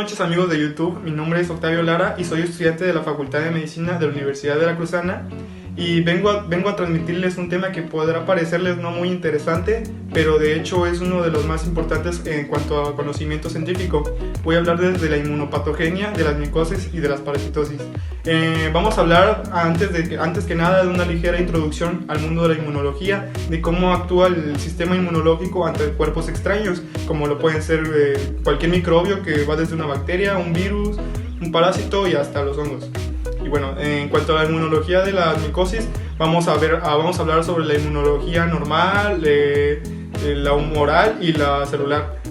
Buenas noches amigos de YouTube, mi nombre es Octavio Lara y soy estudiante de la Facultad de Medicina de la Universidad Veracruzana y vengo a transmitirles un tema que podrá parecerles no muy interesante, pero de hecho es uno de los más importantes en cuanto a conocimiento científico. Voy a hablar desde la inmunopatogenia, de las micosis y de las parasitosis. Vamos a hablar antes que nada de una ligera introducción al mundo de la inmunología, de cómo actúa el sistema inmunológico ante cuerpos extraños, como lo pueden ser cualquier microbio que va desde una bacteria, un virus, un parásito y hasta los hongos. Y bueno, en cuanto a la inmunología de las micosis, vamos a hablar sobre la inmunología normal, la humoral y la celular,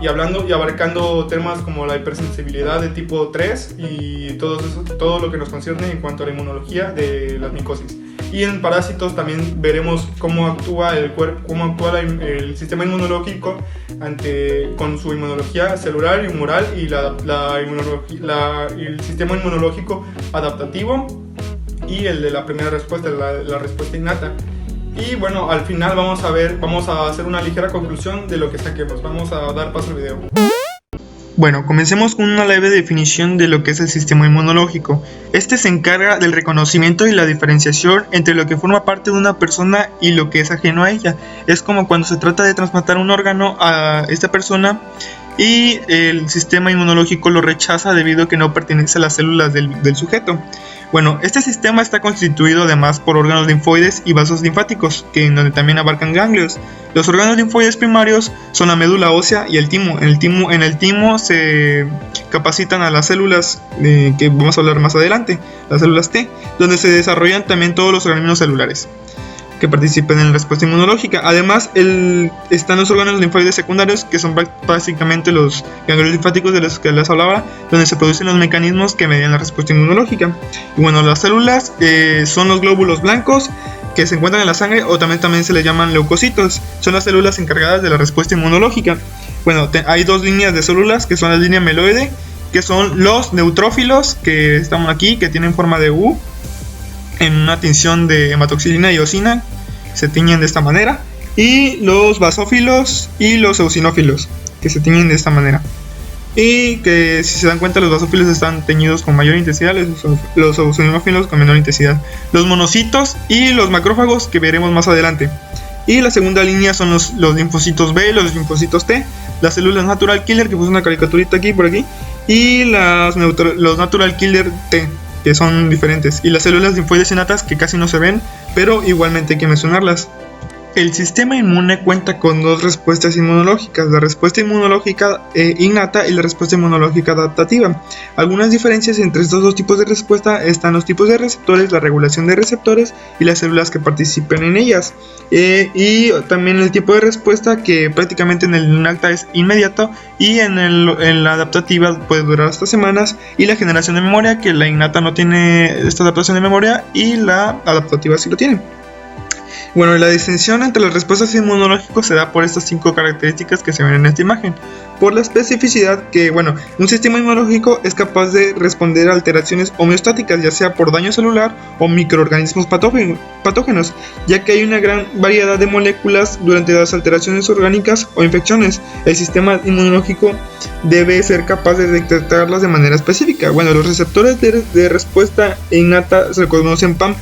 y abarcando temas como la hipersensibilidad de tipo 3 y todo lo que nos concierne en cuanto a la inmunología de las micosis. Y en parásitos también veremos cómo actúa el sistema inmunológico con su inmunología celular y humoral y el sistema inmunológico adaptativo y el de la primera respuesta, la respuesta innata. Y bueno, al final vamos a hacer una ligera conclusión de lo que saquemos. Vamos a dar paso al video. Bueno, comencemos con una leve definición de lo que es el sistema inmunológico. Este se encarga del reconocimiento y la diferenciación entre lo que forma parte de una persona y lo que es ajeno a ella. Es como cuando se trata de trasplantar un órgano a esta persona y el sistema inmunológico lo rechaza debido a que no pertenece a las células del sujeto. Bueno, este sistema está constituido además por órganos linfoides y vasos linfáticos, en donde también abarcan ganglios. Los órganos linfoides primarios son la médula ósea y el timo. En el timo se capacitan a las células que vamos a hablar más adelante, las células T, donde se desarrollan también todos los organismos celulares que participen en la respuesta inmunológica. Además, están los órganos linfoides secundarios, que son básicamente los ganglios linfáticos de los que les hablaba, donde se producen los mecanismos que median la respuesta inmunológica. Y bueno, las células son los glóbulos blancos que se encuentran en la sangre, o también se les llaman leucocitos. Son las células encargadas de la respuesta inmunológica. Bueno, hay dos líneas de células, que son la línea meloide, que son los neutrófilos, que están aquí, que tienen forma de U, en una tinción de hematoxilina y eosina, se tiñen de esta manera, y los basófilos y los eosinófilos, que se tiñen de esta manera, y que si se dan cuenta los basófilos están teñidos con mayor intensidad, los eosinófilos con menor intensidad, los monocitos y los macrófagos, que veremos más adelante. Y la segunda línea son los linfocitos B y los linfocitos T, las células natural killer, que puse una caricaturita aquí por aquí, y los natural killer T, que son diferentes, y las células linfoides innatas, que casi no se ven, pero igualmente hay que mencionarlas. El sistema inmune cuenta con dos respuestas inmunológicas, la respuesta inmunológica innata y la respuesta inmunológica adaptativa. Algunas diferencias entre estos dos tipos de respuesta están los tipos de receptores, la regulación de receptores y las células que participan en ellas. Y también el tipo de respuesta, que prácticamente en el innata es inmediato y en la adaptativa puede durar hasta semanas, y la generación de memoria, que la innata no tiene esta adaptación de memoria y la adaptativa sí lo tiene. Bueno, la distinción entre las respuestas inmunológicas se da por estas 5 características que se ven en esta imagen. Por la especificidad, que un sistema inmunológico es capaz de responder a alteraciones homeostáticas, ya sea por daño celular o microorganismos patógenos, ya que hay una gran variedad de moléculas durante las alteraciones orgánicas o infecciones. El sistema inmunológico debe ser capaz de detectarlas de manera específica. Bueno, los receptores de respuesta innata se conocen PAM,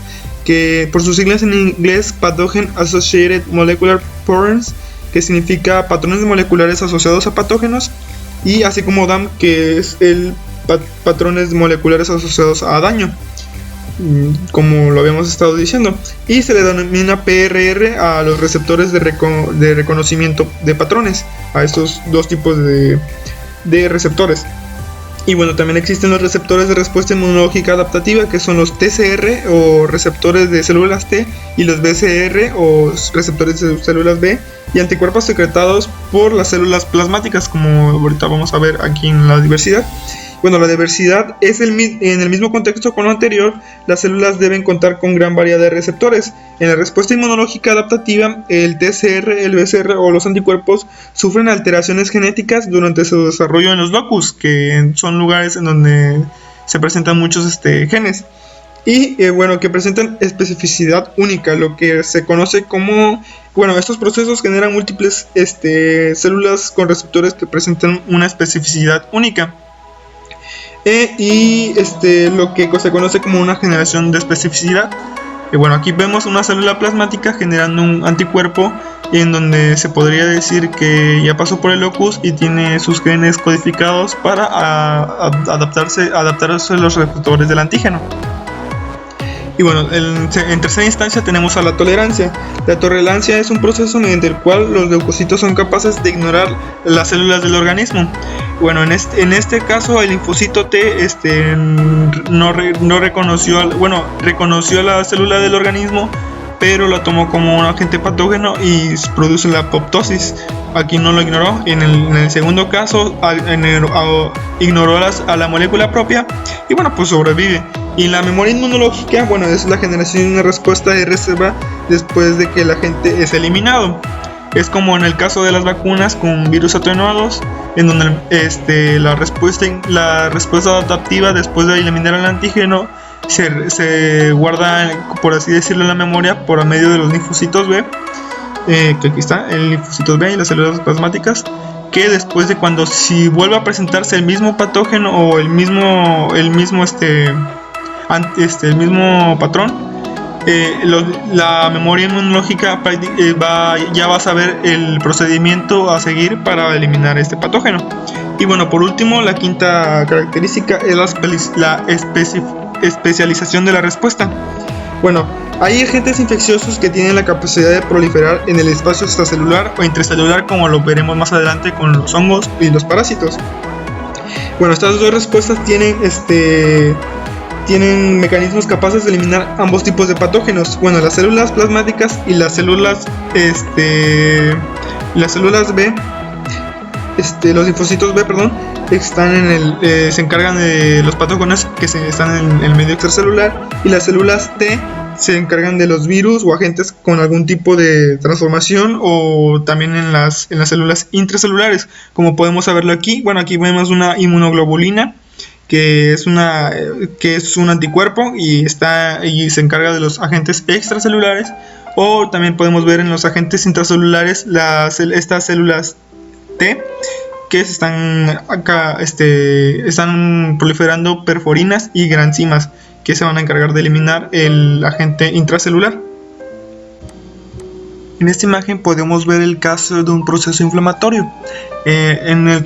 que por sus siglas en inglés Pathogen Associated Molecular Patterns, que significa patrones moleculares asociados a patógenos, y así como DAM, que es el patrones moleculares asociados a daño, como lo habíamos estado diciendo, y se le denomina PRR a los receptores de reconocimiento de patrones, a estos dos tipos de receptores. Y bueno, también existen los receptores de respuesta inmunológica adaptativa, que son los TCR o receptores de células T, y los BCR o receptores de células B, y anticuerpos secretados por las células plasmáticas, como ahorita vamos a ver aquí en la diversidad. Bueno, la diversidad es en el mismo contexto con lo anterior. Las células deben contar con gran variedad de receptores. En la respuesta inmunológica adaptativa, el TCR, el BCR o los anticuerpos sufren alteraciones genéticas durante su desarrollo en los locus, que son lugares en donde se presentan muchos genes, y que presentan especificidad única, lo que se conoce como... estos procesos generan múltiples células con receptores que presentan una especificidad única. y lo que se conoce como una generación de especificidad. Y bueno, aquí vemos una célula plasmática generando un anticuerpo en donde se podría decir que ya pasó por el locus y tiene sus genes codificados para adaptarse a los receptores del antígeno. Y bueno, en tercera instancia tenemos a la tolerancia. La tolerancia es un proceso mediante el cual los leucocitos son capaces de ignorar las células del organismo. Bueno, en este caso el linfocito T no reconoció, reconoció la célula del organismo, pero la tomó como un agente patógeno y produce la apoptosis. Aquí no lo ignoró. En el segundo caso ignoró a la molécula propia y bueno, pues sobrevive. Y la memoria inmunológica, bueno, es la generación de una respuesta de reserva después de que el agente es eliminado. Es como en el caso de las vacunas con virus atenuados, en donde la respuesta adaptativa después de eliminar el antígeno se guarda, por así decirlo, en la memoria por medio de los linfocitos B, que aquí está, el linfocitos B y las células plasmáticas, que después de si vuelve a presentarse el mismo patógeno o el mismo patrón, la memoria inmunológica ya va a saber el procedimiento a seguir para eliminar este patógeno. Y bueno, por último, la quinta característica es la especialización de la respuesta. Bueno, hay agentes infecciosos que tienen la capacidad de proliferar en el espacio extracelular o intracelular, como lo veremos más adelante con los hongos y los parásitos. Bueno, estas dos respuestas tienen mecanismos capaces de eliminar ambos tipos de patógenos. Bueno, las células plasmáticas y las células B, los linfocitos B, están se encargan de los patógenos que están en el medio extracelular, y las células T se encargan de los virus o agentes con algún tipo de transformación, o también en las células intracelulares, como podemos verlo aquí. Bueno, aquí vemos una inmunoglobulina que es un anticuerpo y se encarga de los agentes extracelulares, o también podemos ver en los agentes intracelulares estas células T que están proliferando perforinas y granzimas, que se van a encargar de eliminar el agente intracelular. En esta imagen podemos ver el caso de un proceso inflamatorio, en el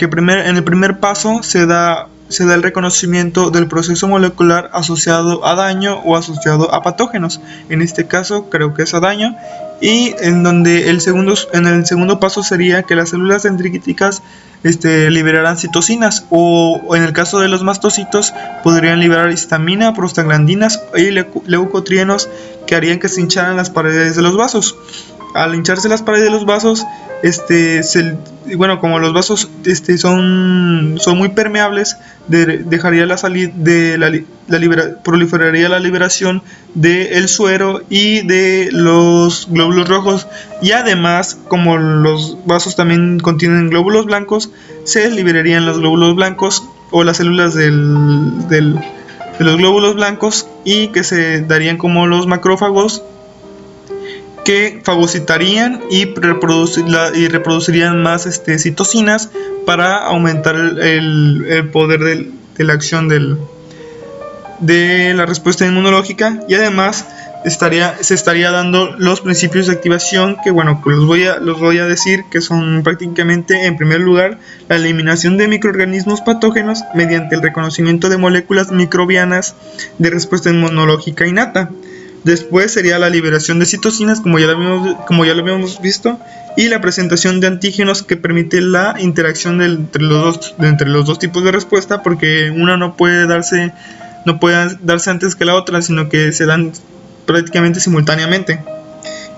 primer paso se da el reconocimiento del proceso molecular asociado a daño o asociado a patógenos. En este caso creo que es a daño, y en donde en el segundo paso sería que las células dendríticas liberarán citocinas, o en el caso de los mastocitos podrían liberar histamina, prostaglandinas y leucotrienos, que harían que se hincharan las paredes de los vasos. Al hincharse las paredes de los vasos, como los vasos son muy permeables, proliferaría la liberación del suero y de los glóbulos rojos, y además, como los vasos también contienen glóbulos blancos, se liberarían los glóbulos blancos o las células de los glóbulos blancos, y que se darían como los macrófagos, que fagocitarían y reproducirían más citocinas para aumentar el poder de la acción de la respuesta inmunológica. Y además se estaría dando los principios de activación, que los voy a decir, que son prácticamente, en primer lugar, la eliminación de microorganismos patógenos mediante el reconocimiento de moléculas microbianas de respuesta inmunológica innata. Después sería la liberación de citocinas, como ya lo habíamos visto, y la presentación de antígenos, que permite la interacción entre los dos tipos de respuesta, porque una no puede darse antes que la otra, sino que se dan prácticamente simultáneamente.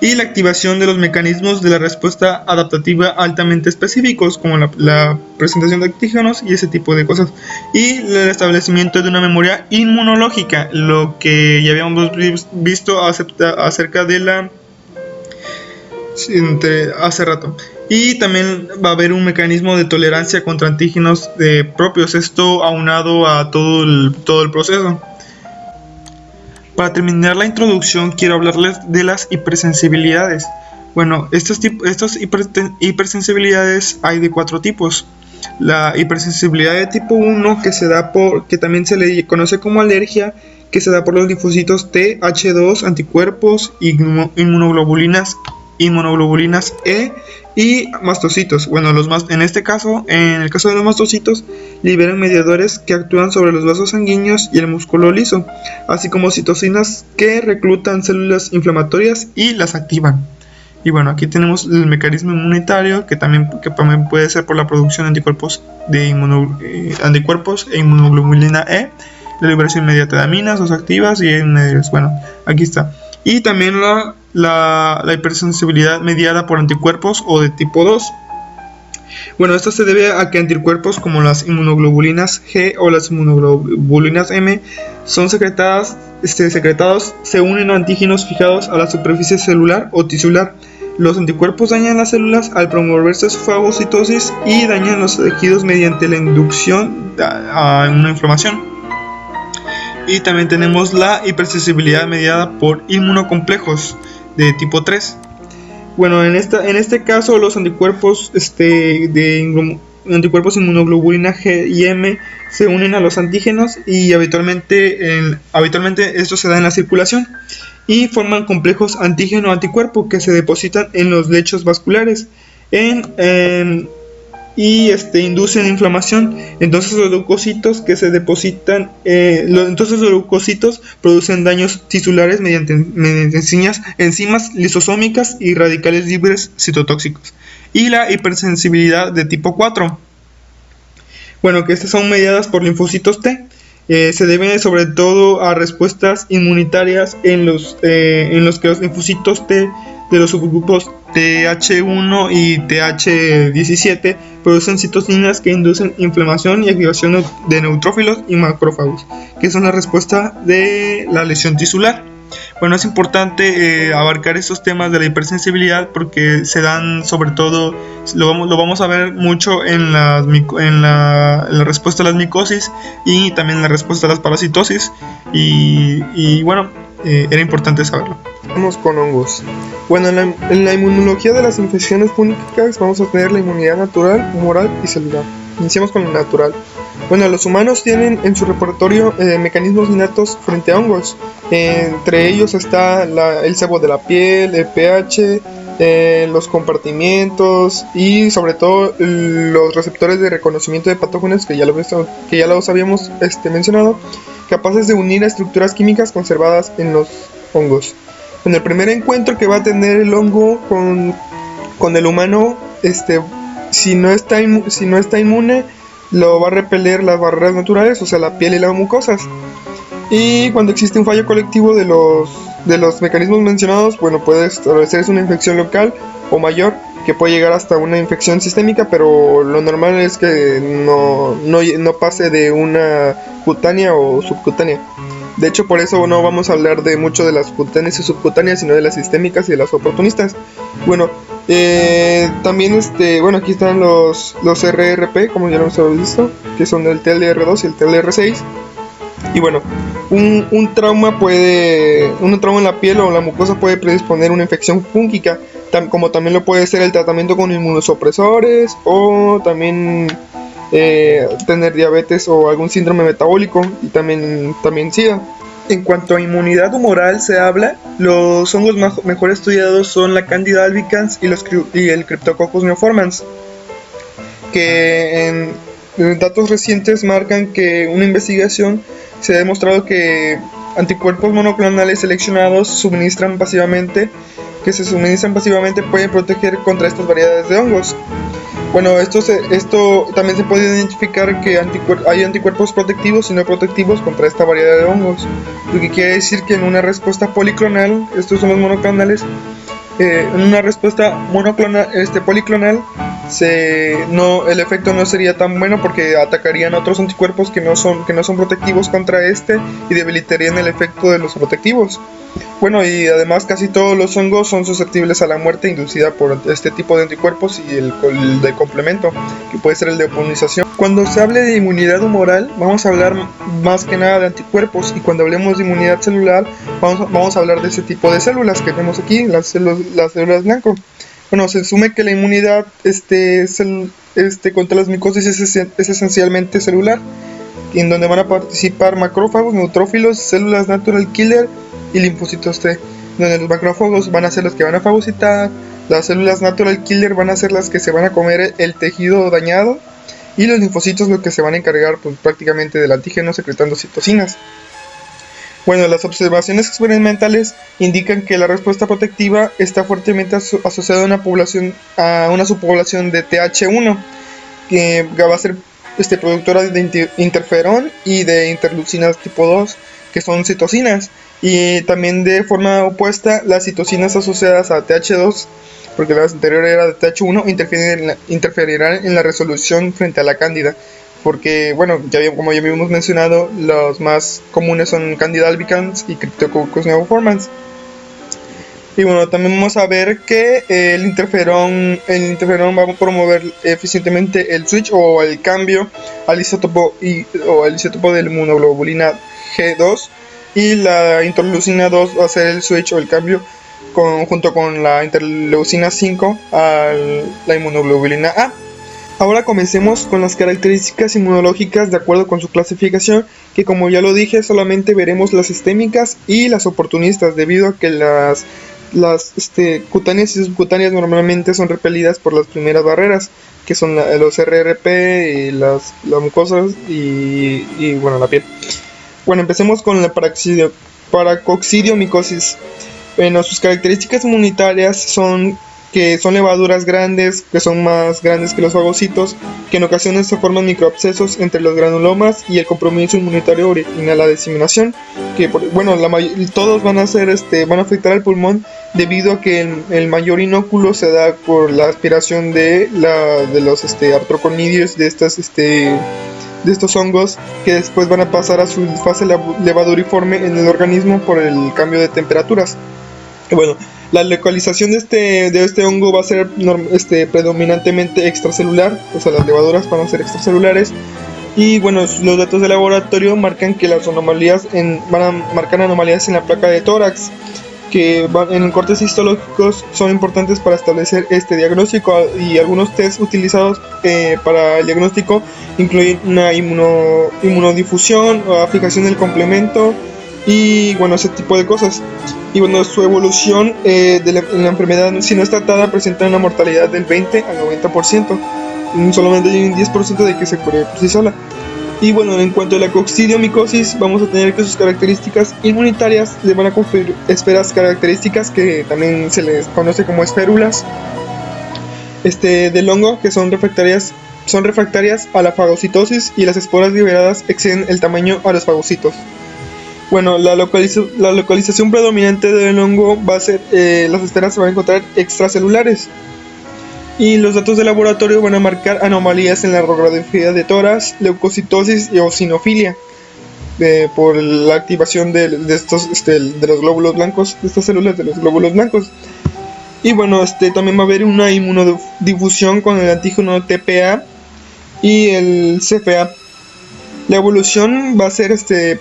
Y la activación de los mecanismos de la respuesta adaptativa altamente específicos, como la presentación de antígenos y ese tipo de cosas. Y el establecimiento de una memoria inmunológica, lo que ya habíamos visto acerca de hace rato. Y también va a haber un mecanismo de tolerancia contra antígenos propios, esto aunado a todo el proceso. Para terminar la introducción, quiero hablarles de las hipersensibilidades. Bueno, estos hipersensibilidades hay de 4 tipos. La hipersensibilidad de tipo 1, que también se le conoce como alergia, que se da por los linfocitos T, H2, anticuerpos, inmunoglobulinas E y mastocitos. Bueno, en el caso de los mastocitos, liberan mediadores que actúan sobre los vasos sanguíneos y el músculo liso, así como citocinas que reclutan células inflamatorias y las activan. Y bueno, aquí tenemos el mecanismo inmunitario, que también puede ser por la producción de anticuerpos e inmunoglobulina E, la liberación inmediata de aminas, o activas y mediadores. Bueno, aquí está. Y también la hipersensibilidad mediada por anticuerpos o de tipo 2. Bueno, esto se debe a que anticuerpos como las inmunoglobulinas G o las inmunoglobulinas M son secretados, se unen a antígenos fijados a la superficie celular o tisular. Los anticuerpos dañan las células al promoverse su fagocitosis y dañan los tejidos mediante la inducción a una inflamación. Y también tenemos la hipersensibilidad mediada por inmunocomplejos de tipo 3. Bueno, en este caso los anticuerpos anticuerpos inmunoglobulina G y M se unen a los antígenos y habitualmente esto se da en la circulación y forman complejos antígeno-anticuerpo que se depositan en los lechos vasculares inducen inflamación. Entonces los leucocitos que se depositan, los leucocitos producen daños tisulares mediante enzimas lisosómicas y radicales libres citotóxicos. Y la hipersensibilidad de tipo 4. Bueno, que estas son mediadas por linfocitos T. Se debe sobre todo a respuestas inmunitarias en los que los linfocitos T de los subgrupos TH1 y TH17 producen citocinas que inducen inflamación y activación de neutrófilos y macrófagos, que son la respuesta de la lesión tisular. Bueno, es importante abarcar estos temas de la hipersensibilidad porque se dan sobre todo, lo vamos a ver mucho en la respuesta a las micosis y también en la respuesta a las parasitosis y bueno, era importante saberlo. Vamos con hongos. Bueno, en la inmunología de las infecciones fúngicas vamos a tener la inmunidad natural, humoral y celular. Iniciamos con la natural. Bueno, los humanos tienen en su repertorio mecanismos innatos frente a hongos. Entre ellos está el sebo de la piel, el pH, los compartimientos y sobre todo los receptores de reconocimiento de patógenos que ya los habíamos mencionado, capaces de unir a estructuras químicas conservadas en los hongos. En el primer encuentro que va a tener el hongo con el humano, si no está inmune, lo va a repeler las barreras naturales, o sea, la piel y las mucosas. Y cuando existe un fallo colectivo de los mecanismos mencionados, bueno, puede establecerse una infección local o mayor, que puede llegar hasta una infección sistémica, pero lo normal es que no pase de una cutánea o subcutánea. De hecho, por eso no vamos a hablar de mucho de las cutáneas y subcutáneas, sino de las sistémicas y de las oportunistas. Bueno, también aquí están los RRP, como ya lo hemos visto, que son el TLR2 y el TLR6. Y bueno, un trauma en la piel o la mucosa puede predisponer una infección fúngica, como también lo puede ser el tratamiento con inmunosupresores o también tener diabetes o algún síndrome metabólico y también SIDA. En cuanto a inmunidad humoral se habla, los hongos mejor estudiados son la Candida albicans y el Cryptococcus neoformans, que en datos recientes marcan que una investigación se ha demostrado que anticuerpos monoclonales seleccionados se suministran pasivamente pueden proteger contra estas variedades de hongos. Bueno, esto también se puede identificar que hay anticuerpos protectivos y no protectivos contra esta variedad de hongos, lo que quiere decir que en una respuesta policlonal, estos son los monoclonales, en una respuesta policlonal el efecto no sería tan bueno porque atacarían otros anticuerpos que no son protectivos contra y debilitarían el efecto de los protectivos. Bueno, y además casi todos los hongos son susceptibles a la muerte inducida por este tipo de anticuerpos y el de complemento, que puede ser el de oponización. Cuando se hable de inmunidad humoral, vamos a hablar más que nada de anticuerpos, y cuando hablemos de inmunidad celular, vamos a hablar de ese tipo de células que vemos aquí, las células blanco. Bueno, se asume que la inmunidad contra las micosis es esencialmente celular, en donde van a participar macrófagos, neutrófilos, células natural killer y linfocitos T, donde los macrófagos van a ser los que van a fagocitar, las células natural killer van a ser las que se van a comer el tejido dañado, y los linfocitos los que se van a encargar pues, prácticamente del antígeno secretando citocinas. Bueno, las observaciones experimentales indican que la respuesta protectiva está fuertemente asociada a una subpoblación de TH1, que va a ser productora de interferón y de interleucinas tipo 2, que son citocinas, y también de forma opuesta las citocinas asociadas a TH2, porque la anterior era de TH1, interferirán en la resolución frente a la cándida, porque, bueno, como ya habíamos mencionado, los más comunes son Candida albicans y Cryptococcus neoformans. Y bueno, también vamos a ver que el interferón va a promover eficientemente el switch o el cambio al isótopo de la inmunoglobulina G2, y la interleucina 2 va a hacer el switch o el cambio junto con la interleucina 5 a la inmunoglobulina A. Ahora comencemos con las características inmunológicas de acuerdo con su clasificación, que como ya lo dije, solamente veremos las sistémicas y las oportunistas, debido a que las cutáneas y subcutáneas normalmente son repelidas por las primeras barreras, que son los RRP y las mucosas y bueno, la piel. Bueno, empecemos con la paracoccidiomicosis. Bueno, sus características inmunitarias son que son levaduras grandes, que son más grandes que los fagocitos, que en ocasiones se forman microabscesos entre los granulomas, y el compromiso inmunitario origina la diseminación, que bueno, todos van a afectar al pulmón, debido a que el mayor inóculo se da por la aspiración de los artroconidios de estos hongos, que después van a pasar a su fase levaduriforme en el organismo por el cambio de temperaturas. Bueno, la localización de este hongo va a ser predominantemente extracelular, o sea, las levaduras van a ser extracelulares. Y bueno, los datos de laboratorio marcan que las anomalías van a marcar anomalías en la placa de tórax, que en cortes histológicos son importantes para establecer este diagnóstico, y algunos tests utilizados para el diagnóstico incluyen una inmunodifusión o fijación del complemento y bueno, ese tipo de cosas. Y bueno, su evolución en la enfermedad, si no es tratada, presenta una mortalidad del 20 al 90%, solamente hay un 10% de que se cure por sí sola. Y bueno, en cuanto a la coccidiomicosis, vamos a tener que sus características inmunitarias le van a conferir esferas características que también se les conoce como esférulas del hongo, que son refractarias a la fagocitosis, y las esporas liberadas exceden el tamaño a los fagocitos. Bueno, la localización predominante del hongo va a ser, las esferas se van a encontrar extracelulares, y los datos de laboratorio van a marcar anomalías en la radiografía de tórax, leucocitosis y eosinofilia, por la activación de los glóbulos blancos, de estas células de los glóbulos blancos. Y bueno, también va a haber una inmunodifusión con el antígeno TPA y el CFA. La evolución va a ser,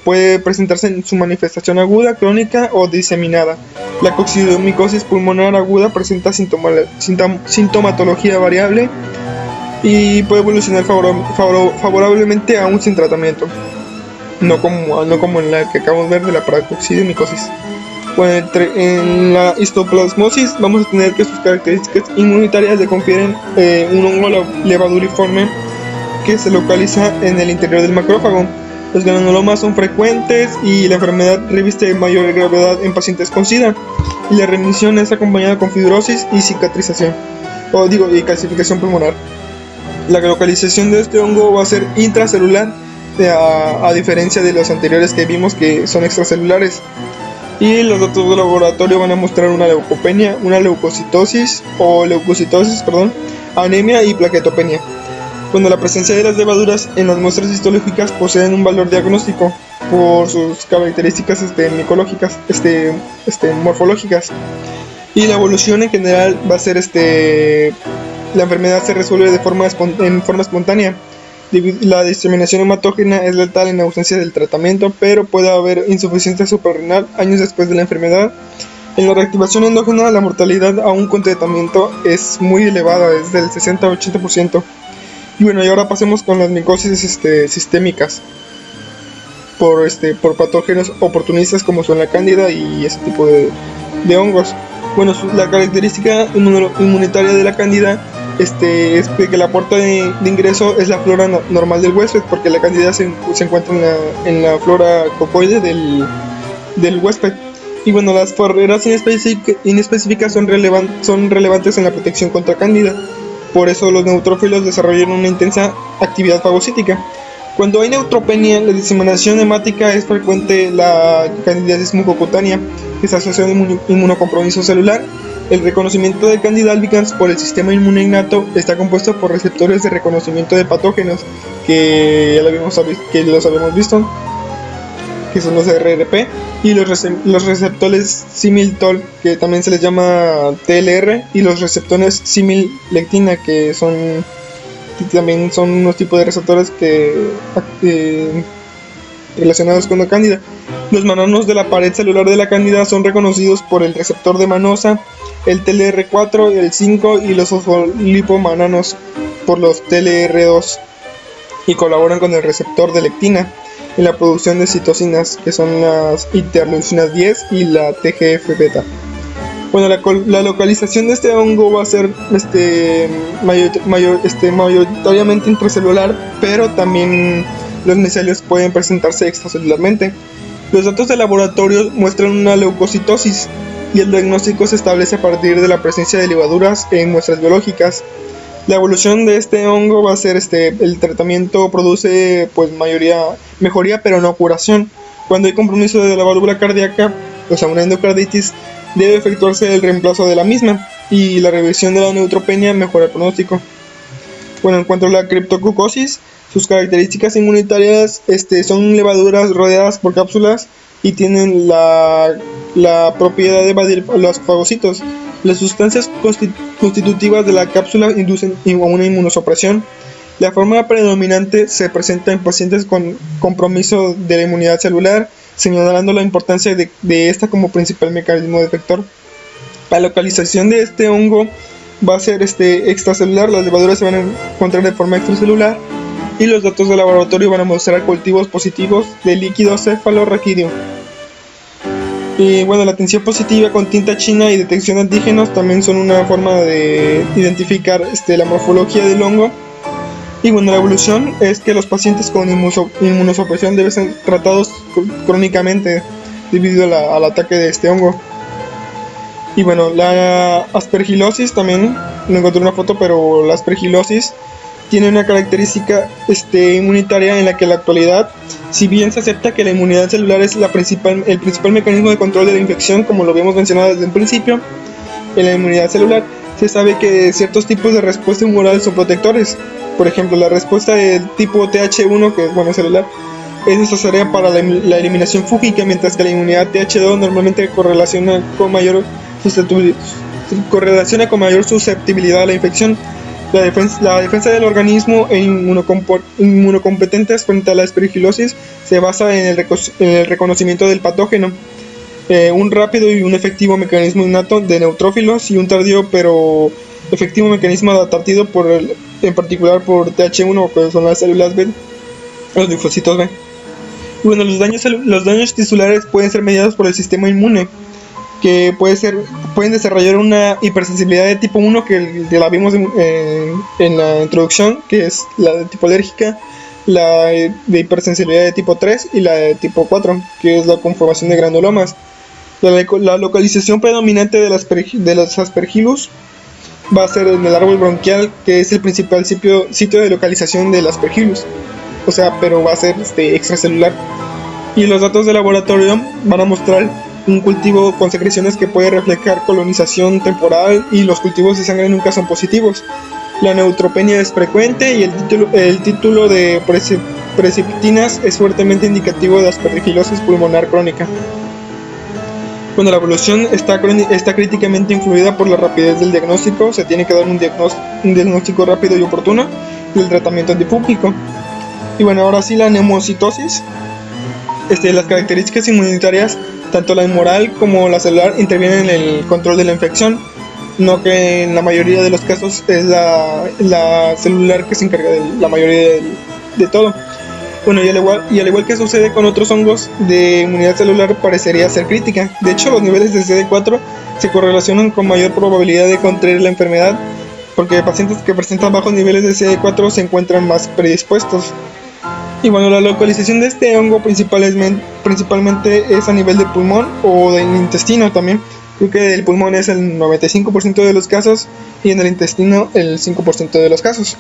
puede presentarse en su manifestación aguda, crónica o diseminada. La coccidiomicosis pulmonar aguda presenta sintomatología variable y puede evolucionar favorablemente aún sin tratamiento, no como en la que acabamos de ver de la paracoccidiomicosis. Bueno, en la histoplasmosis vamos a tener que sus características inmunitarias le confieren un hongo levaduriforme que se localiza en el interior del macrófago. Los granulomas son frecuentes y la enfermedad reviste mayor gravedad en pacientes con SIDA, y la remisión es acompañada con fibrosis y cicatrización, y calcificación pulmonar. La localización de este hongo va a ser intracelular, a diferencia de los anteriores que vimos que son extracelulares. Y los datos de laboratorio van a mostrar una leucopenia, una leucocitosis, anemia y plaquetopenia. Cuando la presencia de las levaduras en las muestras histológicas poseen un valor diagnóstico por sus características micológicas, morfológicas. Y la evolución en general va a ser la enfermedad se resuelve en forma espontánea. La diseminación hematógena es letal en ausencia del tratamiento, pero puede haber insuficiencia suprarrenal años después de la enfermedad. En la reactivación endógena, la mortalidad aún con tratamiento es muy elevada, es del 60 a 80%. Y bueno, y ahora pasemos con las micosis sistémicas por patógenos oportunistas como son la cándida y ese tipo de hongos. Bueno, la característica inmunitaria de la cándida es que la puerta de ingreso es la flora normal del huésped, porque la cándida se encuentra en la flora cocoide del huésped. Y bueno, las barreras inespecíficas son relevantes en la protección contra cándida. Por eso los neutrófilos desarrollan una intensa actividad fagocítica. Cuando hay neutropenia, la diseminación hemática es frecuente, la candidiasis mucocutánea, que se asocia a un inmunocompromiso celular. El reconocimiento de Candida albicans por el sistema inmune innato está compuesto por receptores de reconocimiento de patógenos, que ya los habíamos visto, que son los RRP, y los receptores simil-TOL, que también se les llama TLR, y los receptores simil-lectina, que también son unos tipos de receptores relacionados con la cándida. Los manonos de la pared celular de la cándida son reconocidos por el receptor de manosa, el TLR4, el 5 y los fosfolipomanonos por los TLR2, y colaboran con el receptor de lectina en la producción de citocinas, que son las interleucinas 10 y la TGF-beta. Bueno, la localización de este hongo va a ser mayoritariamente intracelular, pero también los micelios pueden presentarse extracelularmente. Los datos de laboratorio muestran una leucocitosis, y el diagnóstico se establece a partir de la presencia de ligaduras en muestras biológicas. La evolución de este hongo va a ser el tratamiento produce mejoría, pero no curación. Cuando hay compromiso de la válvula cardíaca, o sea, una endocarditis, debe efectuarse el reemplazo de la misma, y la reversión de la neutropenia mejora el pronóstico. Bueno, en cuanto a la criptococosis, sus características inmunitarias son levaduras rodeadas por cápsulas y tienen la propiedad de evadir los fagocitos. Las sustancias constitutivas de la cápsula inducen a una inmunosupresión. La forma predominante se presenta en pacientes con compromiso de la inmunidad celular, señalando la importancia de esta como principal mecanismo de efector. La localización de este hongo va a ser extracelular. Las levaduras se van a encontrar de forma extracelular, y los datos de laboratorio van a mostrar cultivos positivos de líquido cefalorraquídeo. Y bueno, la tinción positiva con tinta china y detección de antígenos también son una forma de identificar la morfología del hongo. Y bueno, la evolución es que los pacientes con inmunosupresión deben ser tratados crónicamente debido al ataque de este hongo. Y bueno, la aspergilosis también, no encontré una foto, pero la aspergilosis tiene una característica inmunitaria en la que en la actualidad, si bien se acepta que la inmunidad celular es el principal mecanismo de control de la infección, como lo habíamos mencionado desde un principio, en la inmunidad celular se sabe que ciertos tipos de respuesta humoral son protectores. Por ejemplo, la respuesta del tipo TH1, que es celular, es necesaria para la eliminación fúngica, mientras que la inmunidad TH2 normalmente correlaciona con mayor susceptibilidad a la infección. La defensa del organismo e inmunocompetentes frente a la aspergilosis se basa en el reconocimiento del patógeno, un rápido y un efectivo mecanismo innato de neutrófilos, y un tardío pero efectivo mecanismo adaptativo en particular por TH1, que son las células B, los linfocitos B. Y bueno, los daños tisulares pueden ser mediados por el sistema inmune, que pueden desarrollar una hipersensibilidad de tipo 1, que la vimos en la introducción, que es la de tipo alérgica, la de hipersensibilidad de tipo 3 y la de tipo 4, que es la conformación de granulomas. La localización predominante de las aspergillus va a ser en el árbol bronquial, que es el principal sitio de localización del aspergillus, pero va a ser extracelular. Y los datos de laboratorio van a mostrar un cultivo con secreciones que puede reflejar colonización temporal, y los cultivos de sangre nunca son positivos. La neutropenia es frecuente, y el título de precipitinas es fuertemente indicativo de aspergilosis pulmonar crónica. Cuando la evolución está críticamente influida por la rapidez del diagnóstico, se tiene que dar un diagnóstico rápido y oportuno, y el tratamiento antifúngico. Y bueno, ahora sí, la neumocitosis las características inmunitarias, tanto la humoral como la celular, intervienen en el control de la infección, no que en la mayoría de los casos es la celular que se encarga de la mayoría de todo. Bueno, y al igual que sucede con otros hongos, de inmunidad celular parecería ser crítica. De hecho, los niveles de CD4 se correlacionan con mayor probabilidad de contraer la enfermedad, porque pacientes que presentan bajos niveles de CD4 se encuentran más predispuestos. Y bueno, la localización de este hongo principalmente es a nivel de pulmón o del intestino también. Creo que del pulmón es el 95% de los casos y en el intestino el 5% de los casos.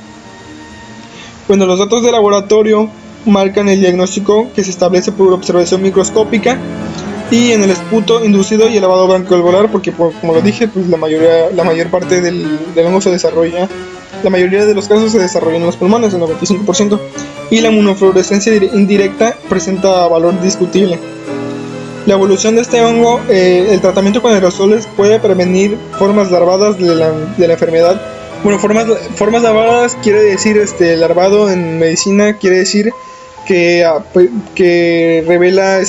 Bueno, los datos de laboratorio marcan el diagnóstico que se establece por observación microscópica y en el esputo inducido y el lavado broncoalveolar, porque como lo dije, pues la mayor parte del hongo se desarrolla, la mayoría de los casos se desarrollan en los pulmones, el 95%, y la inmunofluorescencia indirecta presenta valor discutible. La evolución de este hongo, el tratamiento con aerosoles puede prevenir formas larvadas de la enfermedad. Bueno, formas larvadas quiere decir, larvado en medicina quiere decir que revela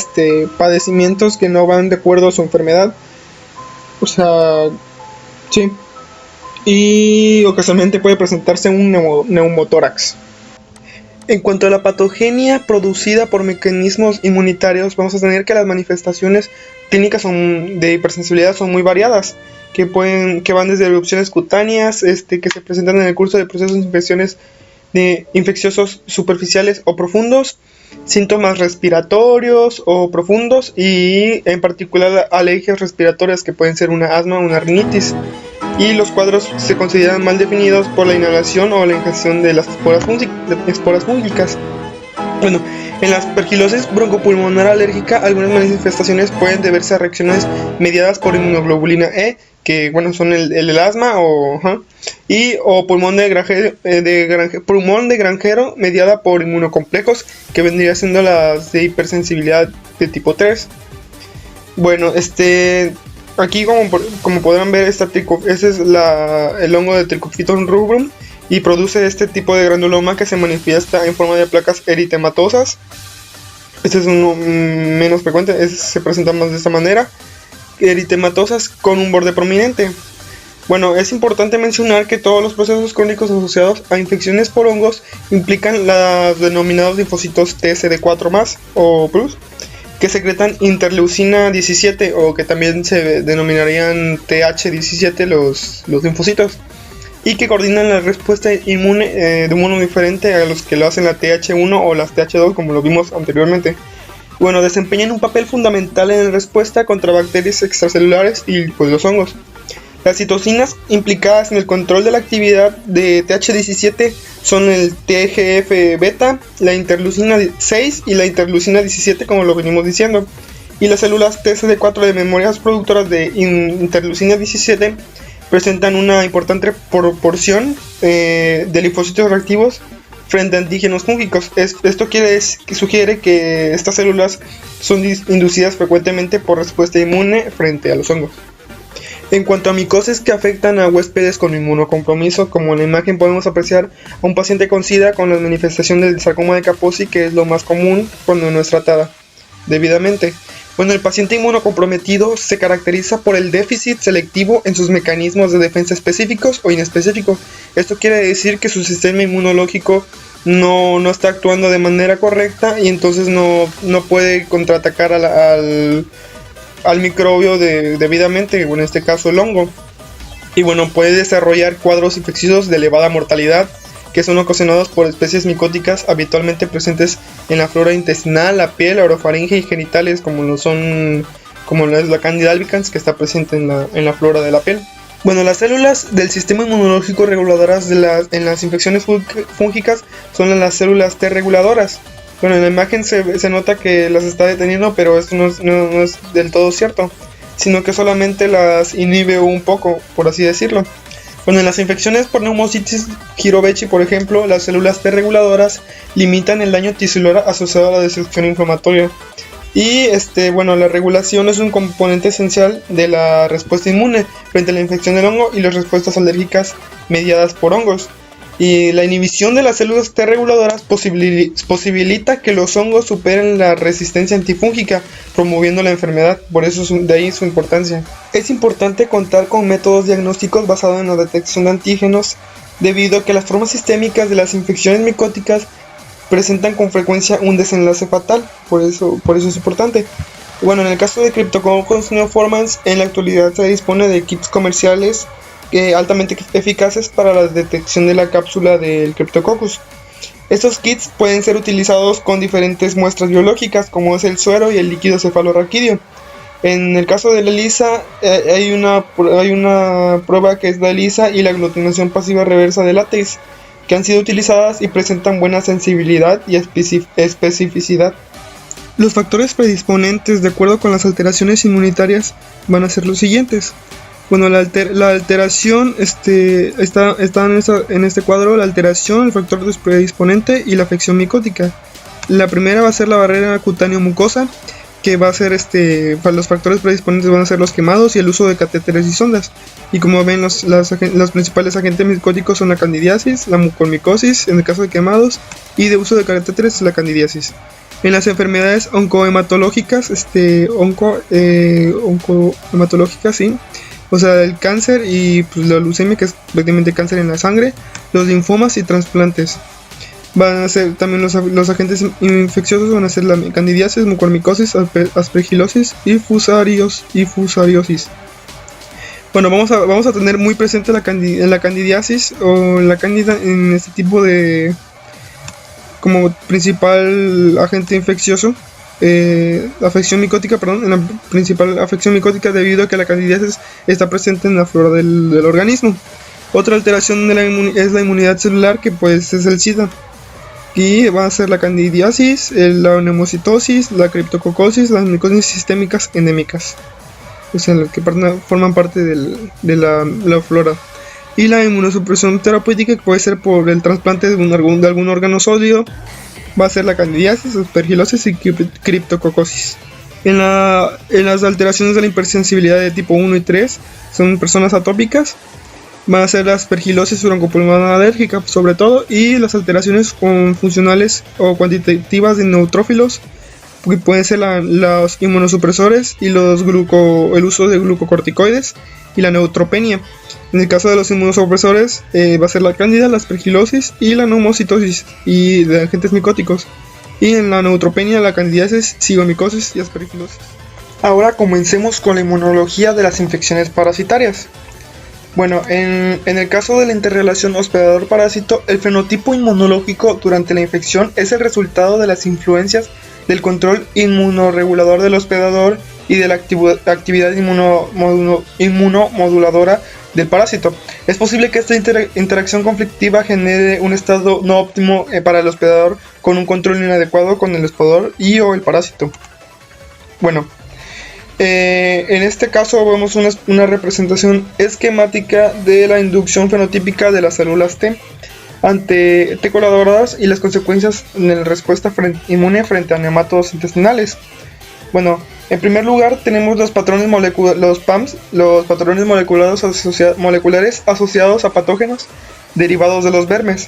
padecimientos que no van de acuerdo a su enfermedad. O sea, sí. Y ocasionalmente puede presentarse un neumotórax. En cuanto a la patogenia producida por mecanismos inmunitarios, vamos a tener que las manifestaciones clínicas de hipersensibilidad son muy variadas, que van desde erupciones cutáneas, que se presentan en el curso de procesos infecciosos superficiales o profundos, síntomas respiratorios o profundos y en particular alergias respiratorias que pueden ser una asma o una rinitis. Y los cuadros se consideran mal definidos por la inhalación o la ingestión de las esporas fúngicas. Bueno, en la aspergilosis broncopulmonar alérgica, algunas manifestaciones pueden deberse a reacciones mediadas por inmunoglobulina E, que bueno, son el asma o pulmón de granjero mediada por inmunocomplejos, que vendría siendo las de hipersensibilidad de tipo 3. Bueno, aquí como podrán ver, ese es el hongo de Trichophyton rubrum y produce este tipo de granuloma que se manifiesta en forma de placas eritematosas. Este es uno menos frecuente, se presenta más de esta manera, eritematosas con un borde prominente. Bueno, es importante mencionar que todos los procesos crónicos asociados a infecciones por hongos implican los denominados linfocitos TSD4+ o plus, que secretan interleucina 17 o que también se denominarían TH17 los linfocitos, y que coordinan la respuesta inmune de un modo diferente a los que lo hacen la TH1 o las TH2, como lo vimos anteriormente. Bueno, desempeñan un papel fundamental en la respuesta contra bacterias extracelulares y pues los hongos. Las citocinas implicadas en el control de la actividad de TH17 son el TGF-beta, la interleucina 6 y la interleucina 17, como lo venimos diciendo. Y las células TCD4 de memorias productoras de interleucina 17 presentan una importante proporción de linfocitos reactivos frente a antígenos fúngicos. Esto sugiere que estas células son inducidas frecuentemente por respuesta inmune frente a los hongos. En cuanto a micosis que afectan a huéspedes con inmunocompromiso, como en la imagen podemos apreciar a un paciente con SIDA con la manifestación del sarcoma de Kaposi, que es lo más común cuando no es tratada debidamente. Bueno, el paciente inmunocomprometido se caracteriza por el déficit selectivo en sus mecanismos de defensa específicos o inespecíficos. Esto quiere decir que su sistema inmunológico no está actuando de manera correcta y entonces no puede contraatacar al microbio debidamente, o en este caso el hongo. Y bueno, puede desarrollar cuadros infecciosos de elevada mortalidad, que son ocasionados por especies micóticas habitualmente presentes en la flora intestinal, la piel, la orofaringe y genitales, como lo es la Candida albicans, que está presente en la flora de la piel. Bueno, las células del sistema inmunológico reguladoras en las infecciones fúngicas son las células T reguladoras. Bueno, en la imagen se nota que las está deteniendo, pero esto no es del todo cierto, sino que solamente las inhibe un poco, por así decirlo. Bueno, en las infecciones por neumocitis Jirovecii, por ejemplo, las células T reguladoras limitan el daño tisular asociado a la destrucción inflamatoria. Y la regulación es un componente esencial de la respuesta inmune frente a la infección del hongo y las respuestas alérgicas mediadas por hongos. Y la inhibición de las células T reguladoras posibilita que los hongos superen la resistencia antifúngica, promoviendo la enfermedad. Por eso de ahí su importancia. Es importante contar con métodos diagnósticos basados en la detección de antígenos, debido a que las formas sistémicas de las infecciones micóticas presentan con frecuencia un desenlace fatal. Por eso es importante. Bueno, en el caso de Cryptococcus neoformans, en la actualidad se dispone de kits comerciales altamente eficaces para la detección de la cápsula del Cryptococcus. Estos kits pueden ser utilizados con diferentes muestras biológicas, como es el suero y el líquido cefalorraquídeo. En el caso de la ELISA, hay una prueba que es la ELISA y la aglutinación pasiva reversa de látex, que han sido utilizadas y presentan buena sensibilidad y especificidad. Los factores predisponentes, de acuerdo con las alteraciones inmunitarias, van a ser los siguientes. Bueno, la alteración está en este cuadro: la alteración, el factor predisponente y la afección micótica. La primera va a ser la barrera cutáneo-mucosa, que va a ser los factores predisponentes van a ser los quemados y el uso de catéteres y sondas. Y como ven, los principales agentes micóticos son la candidiasis, la mucormicosis en el caso de quemados, y de uso de catéteres la candidiasis. En las enfermedades oncohematológicas, oncohematológicas, sí, o sea, el cáncer y pues, la leucemia, que es prácticamente cáncer en la sangre, los linfomas y trasplantes. Van a ser también los agentes infecciosos, van a ser la candidiasis, mucormicosis, aspergilosis y fusariosis. Bueno, vamos a tener muy presente la candidiasis o la cándida en este tipo de como principal agente infeccioso, afección micótica, en la principal afección micótica, debido a que la candidiasis está presente en la flora del organismo. Otra alteración es la inmunidad celular, que pues es el SIDA. Y va a ser la candidiasis, la neumocitosis, la criptococcosis, las micosis sistémicas endémicas, o sea, las que forman parte de la flora. Y la inmunosupresión terapéutica, que puede ser por el trasplante de algún órgano sólido, va a ser la candidiasis, aspergilosis y criptococcosis. En las alteraciones de la hipersensibilidad de tipo 1 y 3 son personas atópicas, van a ser la aspergilosis broncopulmonar alérgica sobre todo, y las alteraciones funcionales o cuantitativas de neutrófilos, que pueden ser los inmunosupresores y el uso de glucocorticoides y la neutropenia. En el caso de los inmunosupresores va a ser la cándida, la aspergilosis y la neumocitosis y de agentes micóticos. Y en la neutropenia, la candidiasis, cigomicosis y aspergilosis. Ahora comencemos con la inmunología de las infecciones parasitarias. Bueno, en el caso de la interrelación hospedador-parásito, el fenotipo inmunológico durante la infección es el resultado de las influencias del control inmunorregulador del hospedador y de la actividad inmunomoduladora del parásito. Es posible que esta interacción conflictiva genere un estado no óptimo para el hospedador, con un control inadecuado con el hospedador o el parásito. Bueno, en este caso vemos una representación esquemática de la inducción fenotípica de las células T ante T coladoras y las consecuencias en la respuesta inmune frente a nematodos intestinales. Bueno, en primer lugar tenemos los patrones los PAMs, los patrones moleculares asociados a patógenos derivados de los vermes,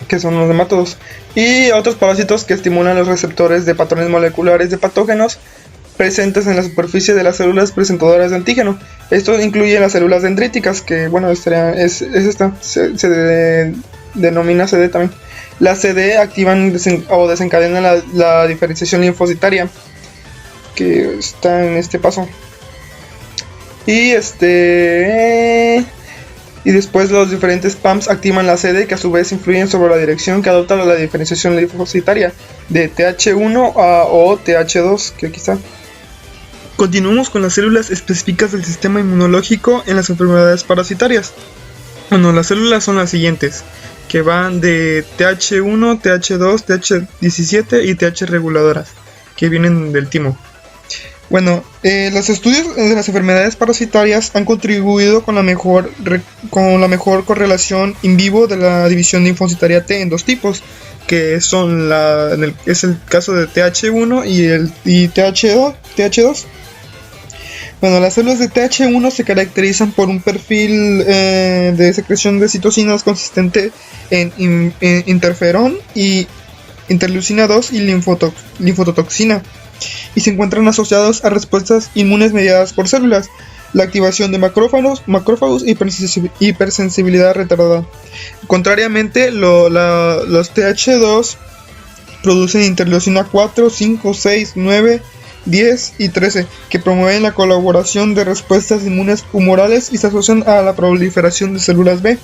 que son los nematodos, y otros parásitos que estimulan los receptores de patrones moleculares de patógenos presentes en la superficie de las células presentadoras de antígeno. Esto incluye las células dendríticas, que bueno, se denomina CD también. Las CD activan o desencadenan la diferenciación linfocitaria, que está en este paso. Y después los diferentes PAMs activan la CD, que a su vez influyen sobre la dirección que adopta la diferenciación linfocitaria de TH1 o TH2, que aquí está. Continuamos con las células específicas del sistema inmunológico en las enfermedades parasitarias. Bueno, las células son las siguientes, que van de TH1, TH2, TH17 y TH reguladoras, que vienen del timo. Bueno, los estudios de las enfermedades parasitarias han contribuido con la mejor correlación in vivo de la división linfocitaria T en dos tipos, que son es el caso de TH1 y TH2. Bueno, las células de TH1 se caracterizan por un perfil de secreción de citocinas consistente en interferón y interleucina 2 y linfotoxina, y se encuentran asociados a respuestas inmunes mediadas por células, la activación de macrófagos, hipersensibilidad retardada. Contrariamente, los TH2 producen interleucina 4, 5, 6, 9, 10 y 13, que promueven la colaboración de respuestas inmunes humorales y se asocian a la proliferación de células B,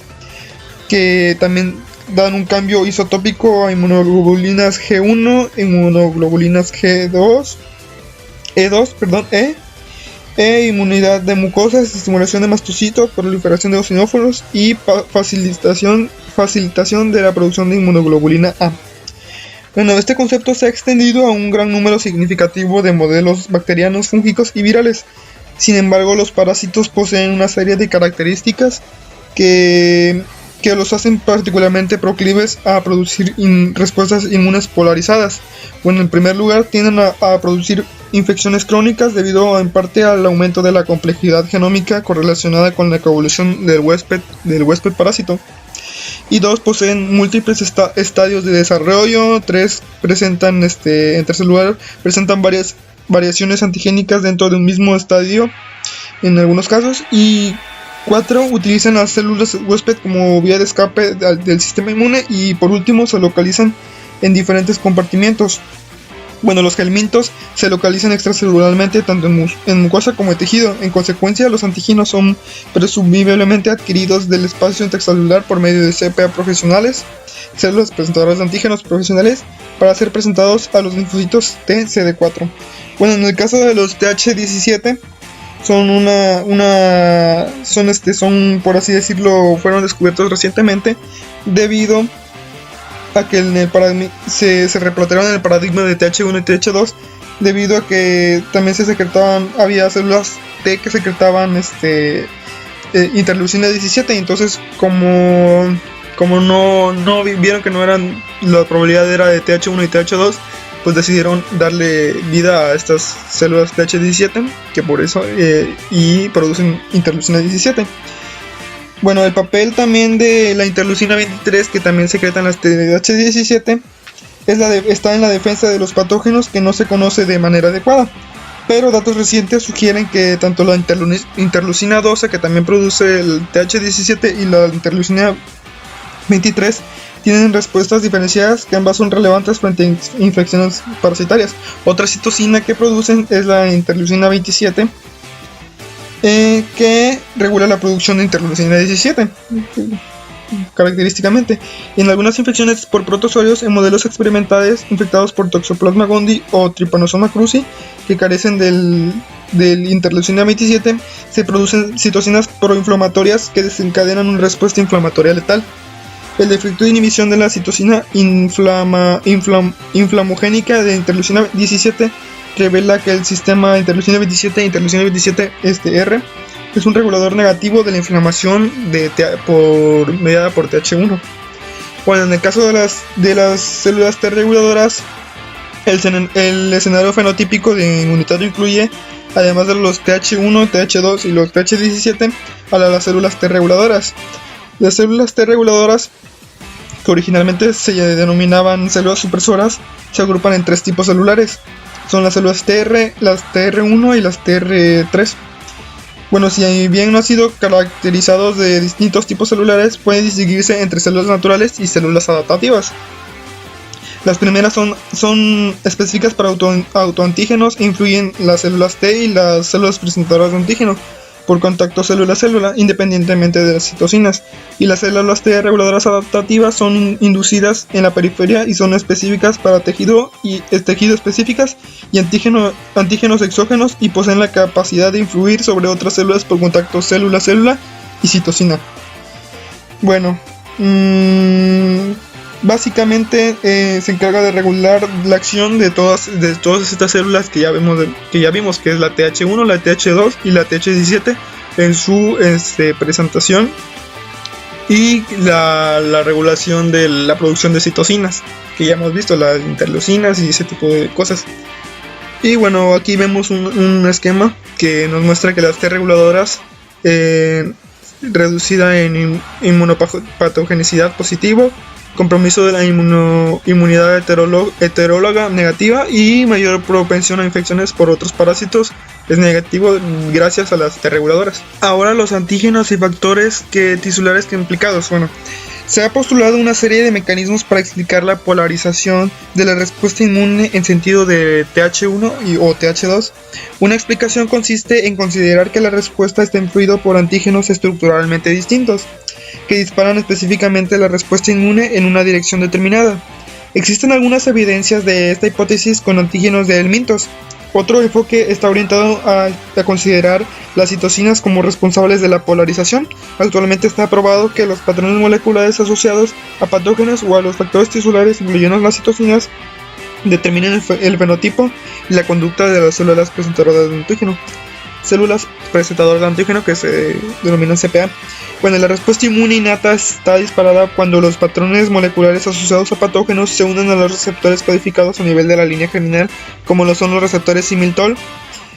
que también dan un cambio isotópico a inmunoglobulinas G1, inmunoglobulinas E2, inmunidad de mucosas, estimulación de mastocitos, proliferación de eosinófilos y facilitación de la producción de inmunoglobulina A. Bueno, este concepto se ha extendido a un gran número significativo de modelos bacterianos, fúngicos y virales. Sin embargo, los parásitos poseen una serie de características que los hacen particularmente proclives a producir respuestas inmunes polarizadas. Bueno, en primer lugar, tienden a producir infecciones crónicas debido en parte al aumento de la complejidad genómica correlacionada con la coevolución del huésped parásito. Y 2, poseen múltiples estadios de desarrollo. 3, presentan en tercer lugar, presentan varias variaciones antigénicas dentro de un mismo estadio en algunos casos. Y 4, utilizan las células huésped como vía de escape del sistema inmune. Y por último, se localizan en diferentes compartimientos. Bueno, los gelmintos se localizan extracelularmente tanto en mucosa como en tejido. En consecuencia, los antígenos son presumiblemente adquiridos del espacio intracelular por medio de CPA profesionales, células presentadoras de antígenos profesionales, para ser presentados a los linfocitos T CD4. Bueno, en el caso de los TH17, son por así decirlo, fueron descubiertos recientemente debido a que se replantearon en el paradigma de TH1 y TH2, debido a que también había células T que secretaban interleucina 17, y entonces como no vieron que no eran, la probabilidad era de TH1 y TH2, pues decidieron darle vida a estas células TH17, que por eso y producen interleucina 17. Bueno, el papel también de la interleucina 23, que también secretan las TH17, está en la defensa de los patógenos, que no se conoce de manera adecuada. Pero datos recientes sugieren que tanto la interleucina 12, que también produce el TH17, y la interleucina 23 tienen respuestas diferenciadas, que ambas son relevantes frente a infecciones parasitarias. Otra citocina que producen es la interleucina 27, que regula la producción de interleucina 17 característicamente. En algunas infecciones por protozoarios, en modelos experimentales infectados por Toxoplasma gondii o Trypanosoma cruzi, que carecen del interleucina 27, se producen citocinas proinflamatorias que desencadenan una respuesta inflamatoria letal. El defecto de inhibición de la citocina inflamogénica de interleucina 17 revela que el sistema interleucina 27 R es un regulador negativo de la inflamación mediada por TH1. Bueno, en el caso de las células T reguladoras, el escenario fenotípico de inmunitario incluye, además de los TH1, TH2 y los TH17, a las células T reguladoras. Las células T reguladoras, que originalmente se denominaban células supresoras, se agrupan en 3 tipos celulares. Son las células TR, las TR1 y las TR3. Bueno, si bien no han sido caracterizados de distintos tipos celulares, pueden distinguirse entre células naturales y células adaptativas. Las primeras son específicas para autoantígenos e influyen las células T y las células presentadoras de antígeno por contacto célula-célula, independientemente de las citocinas. Y las células T reguladoras adaptativas son inducidas en la periferia y son específicas para tejido específicas y antígenos exógenos, y poseen la capacidad de influir sobre otras células por contacto célula-célula y citocina. Bueno, básicamente se encarga de regular la acción de todas estas células que ya vimos, que es la TH1, la TH2 y la TH17 en su presentación, y la regulación de la producción de citocinas, que ya hemos visto, las interleucinas y ese tipo de cosas. Y bueno, aquí vemos un esquema que nos muestra que las T reguladoras reducida en inmunopatogenicidad positivo, compromiso de la inmunidad heteróloga negativa y mayor propensión a infecciones por otros parásitos es negativo gracias a las T reguladoras. Ahora los antígenos y factores tisulares que implicados. Bueno, se ha postulado una serie de mecanismos para explicar la polarización de la respuesta inmune en sentido de Th1 o Th2. Una explicación consiste en considerar que la respuesta está influida por antígenos estructuralmente distintos, que disparan específicamente la respuesta inmune en una dirección determinada. Existen algunas evidencias de esta hipótesis con antígenos de helmintos. Otro enfoque está orientado a considerar las citocinas como responsables de la polarización. Actualmente está probado que los patrones moleculares asociados a patógenos o a los factores tisulares, incluyendo las citocinas, determinan el fenotipo y la conducta de las células presentadoras de antígeno. Células presentadoras de antígeno que se denominan CPA. Bueno, la respuesta inmune innata está disparada cuando los patrones moleculares asociados a patógenos se unen a los receptores codificados a nivel de la línea germinal, como lo son los receptores Similtol,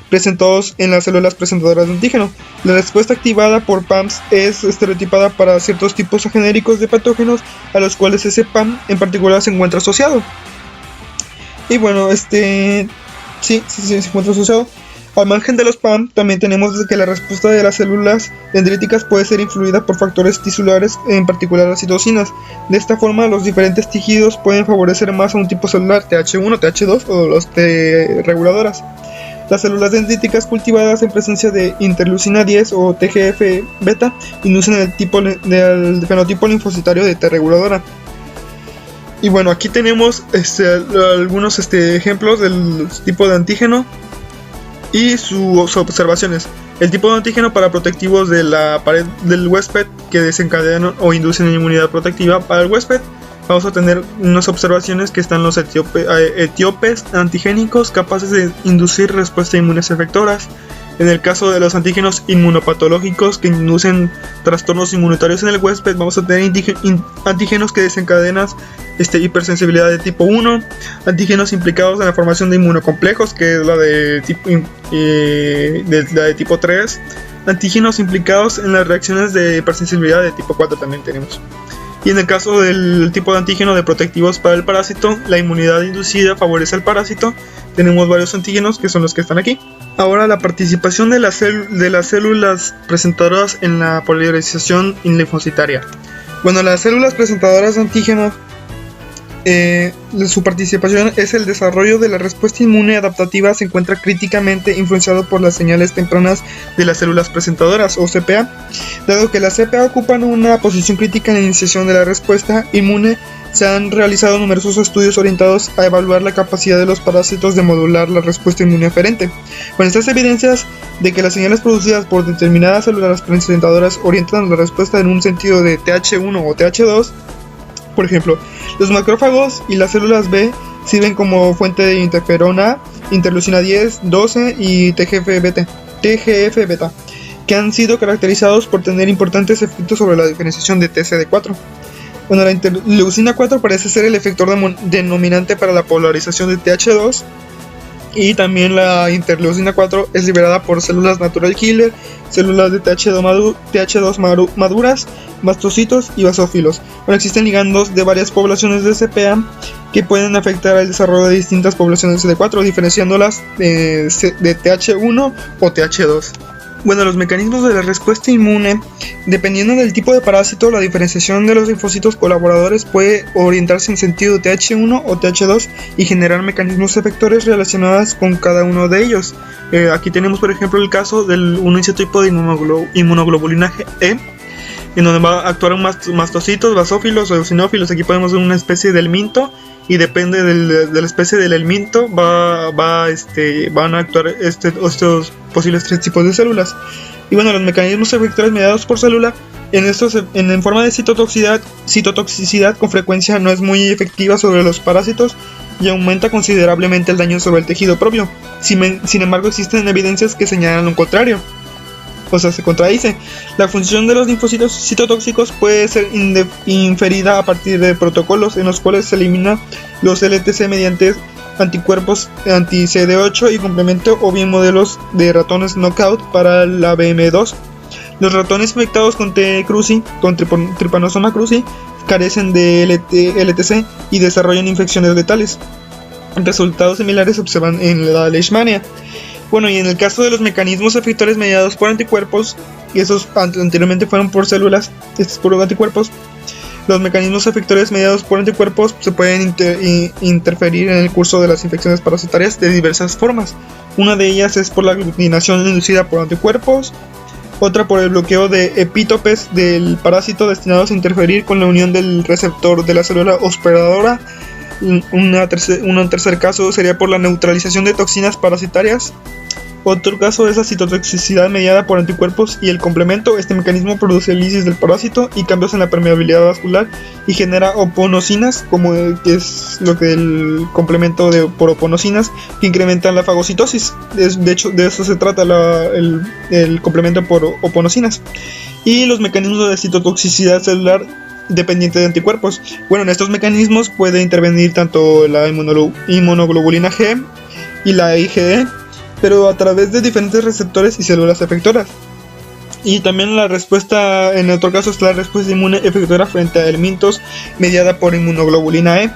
presentados en las células presentadoras de antígeno. La respuesta activada por PAMs es estereotipada para ciertos tipos genéricos de patógenos a los cuales ese PAM en particular se encuentra asociado. Y bueno, se encuentra asociado. Al margen de los PAM, también tenemos que la respuesta de las células dendríticas puede ser influida por factores tisulares, en particular las citocinas. De esta forma, los diferentes tejidos pueden favorecer más a un tipo celular, Th1, Th2 o los T reguladoras. Las células dendríticas cultivadas en presencia de interleucina 10 o TGF-beta inducen el fenotipo linfocitario de T reguladora. Y bueno, aquí tenemos algunos ejemplos del tipo de antígeno y sus observaciones. El tipo de antígeno para protectivos de la pared del huésped que desencadenan o inducen inmunidad protectiva para el huésped. Vamos a tener unas observaciones que están los etíopes antigénicos capaces de inducir respuestas inmunes efectoras. En el caso de los antígenos inmunopatológicos que inducen trastornos inmunitarios en el huésped, vamos a tener antígenos que desencadenan hipersensibilidad de tipo 1, antígenos implicados en la formación de inmunocomplejos, que es la de tipo 3, antígenos implicados en las reacciones de hipersensibilidad de tipo 4 también tenemos. Y en el caso del tipo de antígeno de protectivos para el parásito, la inmunidad inducida favorece al parásito. Tenemos varios antígenos que son los que están aquí. Ahora, la participación de las células presentadoras en la polarización linfocitaria. Bueno, las células presentadoras de antígenos, su participación es el desarrollo de la respuesta inmune adaptativa. Se encuentra críticamente influenciado por las señales tempranas de las células presentadoras o CPA. Dado que las CPA ocupan una posición crítica en la iniciación de la respuesta inmune, se han realizado numerosos estudios orientados a evaluar la capacidad de los parásitos de modular la respuesta inmune aferente. Con estas evidencias de que las señales producidas por determinadas células presentadoras orientan la respuesta en un sentido de Th1 o Th2, por ejemplo, los macrófagos y las células B sirven como fuente de interferona, interleucina 10, 12 y TGF-beta, que han sido caracterizados por tener importantes efectos sobre la diferenciación de TCD4. Bueno, la interleucina 4 parece ser el efector denominante para la polarización de Th2, y también la interleucina 4 es liberada por células natural killer, células de Th2 maduras, mastocitos y basófilos. Bueno, existen ligandos de varias poblaciones de CPA que pueden afectar el desarrollo de distintas poblaciones de CD4, diferenciándolas de Th1 o Th2. Bueno, los mecanismos de la respuesta inmune, dependiendo del tipo de parásito, la diferenciación de los linfocitos colaboradores puede orientarse en sentido Th1 o Th2 y generar mecanismos efectores relacionados con cada uno de ellos. Aquí tenemos, por ejemplo, el caso del un isotipo de inmunoglobulina E, en donde va a actuar mastocitos, basófilos o eosinófilos. Aquí podemos ver una especie de helminto, y depende de la especie del helminto van a actuar estos posibles tres tipos de células. Y bueno, los mecanismos efectores mediados por célula en forma de citotoxicidad con frecuencia no es muy efectiva sobre los parásitos y aumenta considerablemente el daño sobre el tejido propio. Sin embargo, existen evidencias que señalan lo contrario. O sea, se contradice. La función de los linfocitos citotóxicos puede ser inferida a partir de protocolos en los cuales se elimina los LTC mediante anticuerpos anti-CD8 y complemento, o bien modelos de ratones knockout para la BM2. Los ratones infectados con T. cruzi, con Trypanosoma cruzi, carecen de LTC y desarrollan infecciones letales. Resultados similares se observan en la leishmania. Bueno, y en el caso de los mecanismos efectores mediados por anticuerpos, y esos anteriormente fueron por células, estos por anticuerpos, los mecanismos efectores mediados por anticuerpos se pueden interferir en el curso de las infecciones parasitarias de diversas formas. Una de ellas es por la aglutinación inducida por anticuerpos, otra por el bloqueo de epítopes del parásito destinados a interferir con la unión del receptor de la célula hospedadora. Un tercer caso sería por la neutralización de toxinas parasitarias. Otro caso es la citotoxicidad mediada por anticuerpos y el complemento. Este mecanismo produce lisis del parásito y cambios en la permeabilidad vascular y genera oponocinas, como que es lo que el complemento por oponocinas, que incrementan la fagocitosis. De hecho, de eso se trata el complemento por oponocinas. Y los mecanismos de citotoxicidad celular dependiente de anticuerpos. Bueno, en estos mecanismos puede intervenir tanto la inmunoglobulina G y la IgE, pero a través de diferentes receptores y células efectoras. Y también la respuesta, en otro caso, es la respuesta inmune efectora frente a elementos mediada por inmunoglobulina E,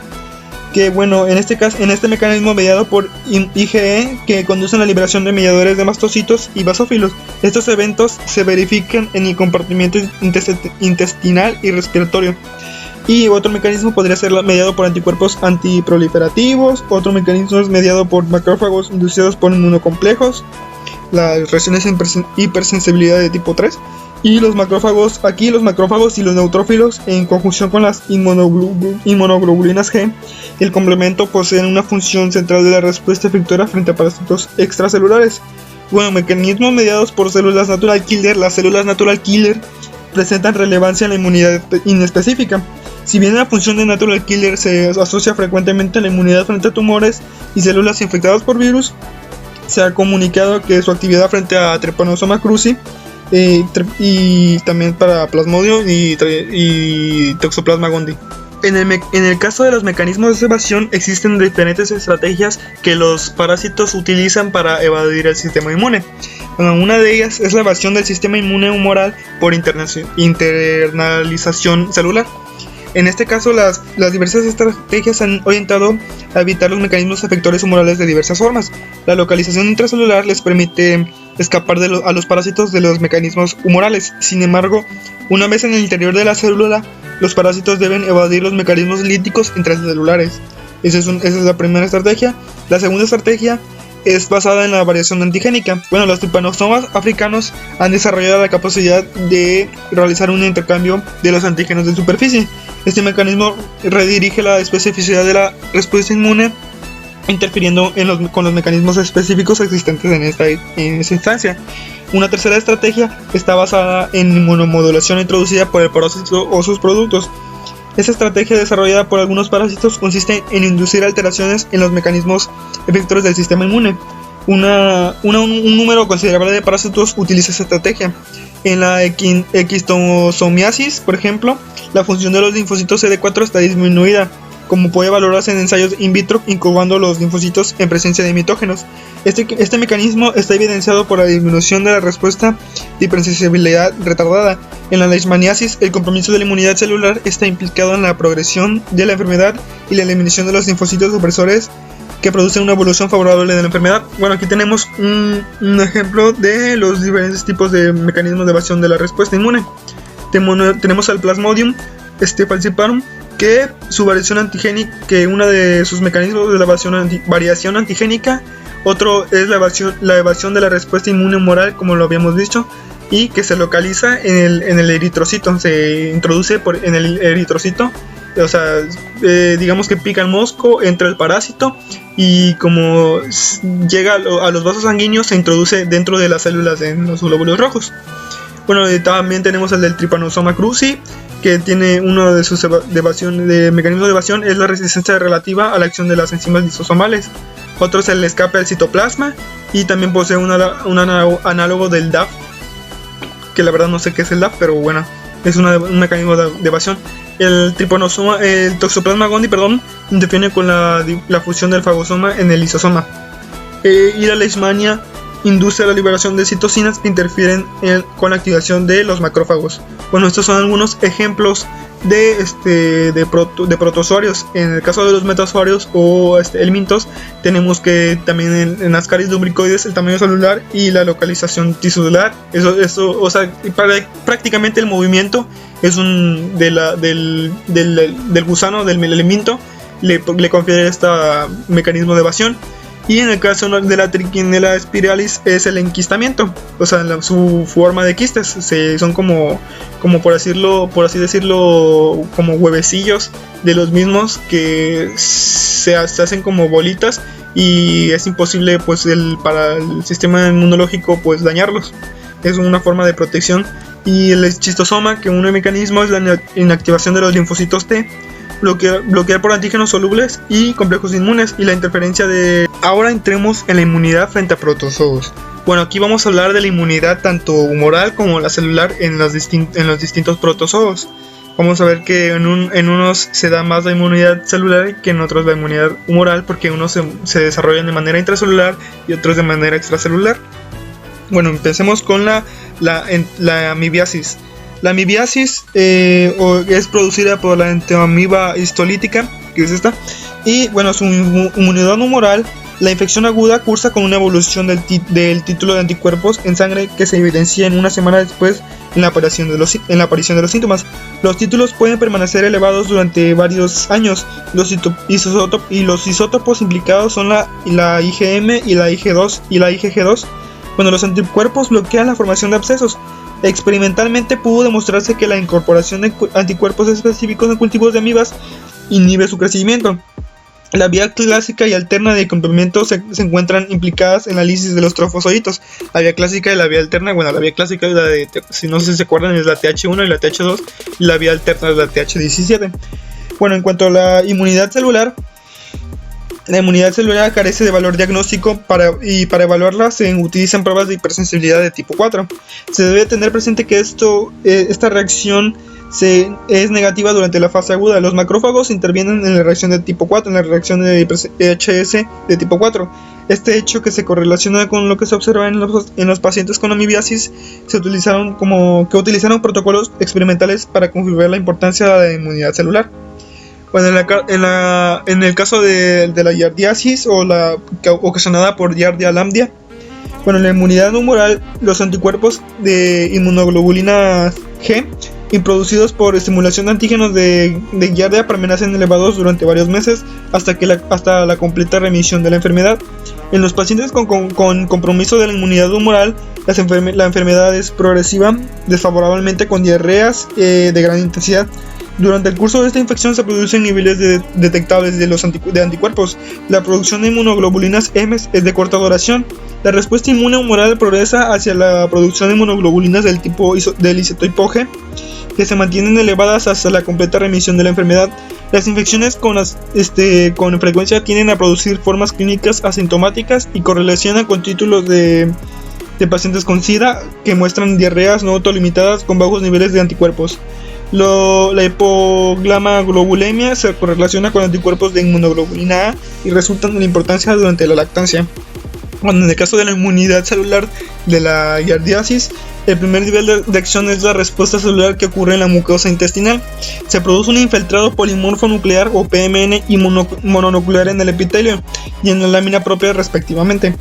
que bueno, en este mecanismo mediado por IgE, que conduce a la liberación de mediadores de mastocitos y basófilos. Estos eventos se verifican en el compartimiento intestinal y respiratorio. Y otro mecanismo podría ser mediado por anticuerpos antiproliferativos. Otro mecanismo es mediado por macrófagos inducidos por inmunocomplejos, las reacciones de hipersensibilidad de tipo 3. Y los macrófagos y los neutrófilos, en conjunción con las inmunoglobulinas G, el complemento poseen una función central de la respuesta efectora frente a parásitos extracelulares. Bueno, mecanismos mediados por células natural killer. Las células natural killer presentan relevancia en la inmunidad inespecífica. Si bien la función de natural killer se asocia frecuentemente a la inmunidad frente a tumores y células infectadas por virus, se ha comunicado que su actividad frente a Trypanosoma cruzi y también para Plasmodium y Toxoplasma gondii. En el caso de los mecanismos de evasión, existen diferentes estrategias que los parásitos utilizan para evadir el sistema inmune. Bueno, una de ellas es la evasión del sistema inmune humoral por internalización celular. En este caso, las diversas estrategias han orientado a evitar los mecanismos efectores humorales de diversas formas. La localización intracelular les permite escapar a los parásitos de los mecanismos humorales. Sin embargo, una vez en el interior de la célula, los parásitos deben evadir los mecanismos líticos intracelulares. Esa es la primera estrategia. La segunda estrategia es basada en la variación antigénica. Bueno, los trypanosomas africanos han desarrollado la capacidad de realizar un intercambio de los antígenos de superficie. Este mecanismo redirige la especificidad de la respuesta inmune, interfiriendo con los mecanismos específicos existentes en esta instancia. Una tercera estrategia está basada en inmunomodulación introducida por el parásito o sus productos. Esta estrategia desarrollada por algunos parásitos consiste en inducir alteraciones en los mecanismos efectores del sistema inmune. Un número considerable de parásitos utiliza esta estrategia. En la equistosomiasis, por ejemplo, la función de los linfocitos CD4 está disminuida, como puede valorarse en ensayos in vitro incubando los linfocitos en presencia de mitógenos. Este mecanismo está evidenciado por la disminución de la respuesta de hipersensibilidad retardada. En la leishmaniasis, el compromiso de la inmunidad celular está implicado en la progresión de la enfermedad y la eliminación de los linfocitos supresores que producen una evolución favorable de la enfermedad. Bueno, aquí tenemos un ejemplo de los diferentes tipos de mecanismos de evasión de la respuesta inmune. Tenemos al Plasmodium falciparum, que su variación antigénica, que uno de sus mecanismos de la variación antigénica, otro es la evasión de la respuesta inmune humoral, como lo habíamos dicho, y que se localiza en el eritrocito, se introduce en el eritrocito, o sea, digamos que pica el mosco, entra el parásito y como llega a los vasos sanguíneos se introduce dentro de las células en los glóbulos rojos. Bueno, también tenemos el del Trypanosoma cruzi, que tiene uno de sus mecanismos de evasión es la resistencia relativa a la acción de las enzimas lisosomales. Otro es el escape al citoplasma y también posee un análogo del DAF, que la verdad no sé qué es el DAF, pero bueno, es un mecanismo de evasión. El Toxoplasma gondii, interfiere con la fusión del fagosoma en el lisosoma. Y la leishmania induce la liberación de citocinas que interfieren con la activación de los macrófagos. Bueno, estos son algunos ejemplos de protozoarios. En el caso de los metazoarios o helmintos, tenemos que también en Ascaris lumbricoides el tamaño celular y la localización tisular. Eso, o sea, prácticamente el movimiento es del gusano, del helminto, le confiere este mecanismo de evasión. Y en el caso de la Trichinella spiralis es el enquistamiento, o sea, su forma de quistes, son como por así decirlo, como huevecillos de los mismos que se hacen como bolitas y es imposible pues para el sistema inmunológico pues dañarlos. Es una forma de protección. Y el schistosoma, que un mecanismo es la inactivación de los linfocitos T, bloquear por antígenos solubles y complejos inmunes y la interferencia de... Ahora entremos en la inmunidad frente a protozoos. Bueno, aquí vamos a hablar de la inmunidad tanto humoral como la celular en los distintos protozoos. Vamos a ver que en unos se da más la inmunidad celular que en otros la inmunidad humoral, porque unos se desarrollan de manera intracelular y otros de manera extracelular. Bueno, empecemos con la amibiasis. La amibiasis es producida por la enteroamiba histolítica, que es esta, y bueno, su inmunidad humoral. La infección aguda cursa con una evolución del título de anticuerpos en sangre que se evidencia en una semana después en la aparición de los síntomas. Los títulos pueden permanecer elevados durante varios años. Los isótopos implicados son la IgM y la IgG2. Cuando los anticuerpos bloquean la formación de abscesos. Experimentalmente pudo demostrarse que la incorporación de anticuerpos específicos en cultivos de amibas inhibe su crecimiento. La vía clásica y alterna de complemento se encuentran implicadas en la lisis de los trofozoitos. La vía clásica y la vía alterna, bueno, la vía clásica es la de, si no sé si se acuerdan, es la TH1 y la TH2, y la vía alterna es la TH17. Bueno, en cuanto a la inmunidad celular carece de valor diagnóstico y para evaluarla se utilizan pruebas de hipersensibilidad de tipo 4. Se debe tener presente que esta reacción es negativa durante la fase aguda. Los macrófagos intervienen en la reacción de tipo 4, en la reacción de HS de tipo 4. Este hecho, que se correlaciona con lo que se observa en los pacientes con amibiasis, utilizaron protocolos experimentales para confirmar la importancia de la inmunidad celular. Bueno, en el caso de la yardiasis o la ocasionada por Giardia lambda, bueno, en la inmunidad humoral, los anticuerpos de inmunoglobulina G producidos por estimulación de antígenos de Giardia permanecen elevados durante varios meses hasta la completa remisión de la enfermedad. En los pacientes con compromiso de la inmunidad humoral, la enfermedad es progresiva desfavorablemente con diarreas de gran intensidad. Durante el curso de esta infección se producen niveles detectables de anticuerpos. La producción de inmunoglobulinas M es de corta duración. La respuesta inmune humoral progresa hacia la producción de inmunoglobulinas del isotopo G, que se mantienen elevadas hasta la completa remisión de la enfermedad. Las infecciones con frecuencia tienden a producir formas clínicas asintomáticas y correlacionan con títulos de pacientes con SIDA que muestran diarreas no autolimitadas con bajos niveles de anticuerpos. La hipogamaglobulemia se correlaciona con anticuerpos de inmunoglobulina A y resultan de la importancia durante la lactancia. Bueno, en el caso de la inmunidad celular de la yardiasis, el primer nivel de acción es la respuesta celular que ocurre en la mucosa intestinal. Se produce un infiltrado polimorfo nuclear o PMN y mononuclear en el epitelio y en la lámina propia respectivamente.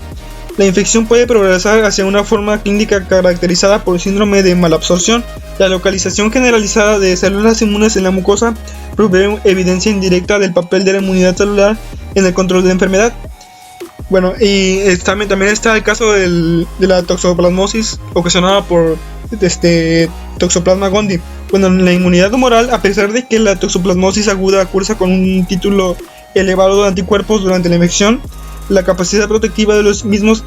La infección puede progresar hacia una forma clínica caracterizada por síndrome de malabsorción. La localización generalizada de células inmunes en la mucosa provee evidencia indirecta del papel de la inmunidad celular en el control de la enfermedad. Bueno, y también está el caso de la toxoplasmosis ocasionada por Toxoplasma gondii. Bueno, en la inmunidad humoral, a pesar de que la toxoplasmosis aguda cursa con un título elevado de anticuerpos durante la infección, la capacidad protectiva de los mismos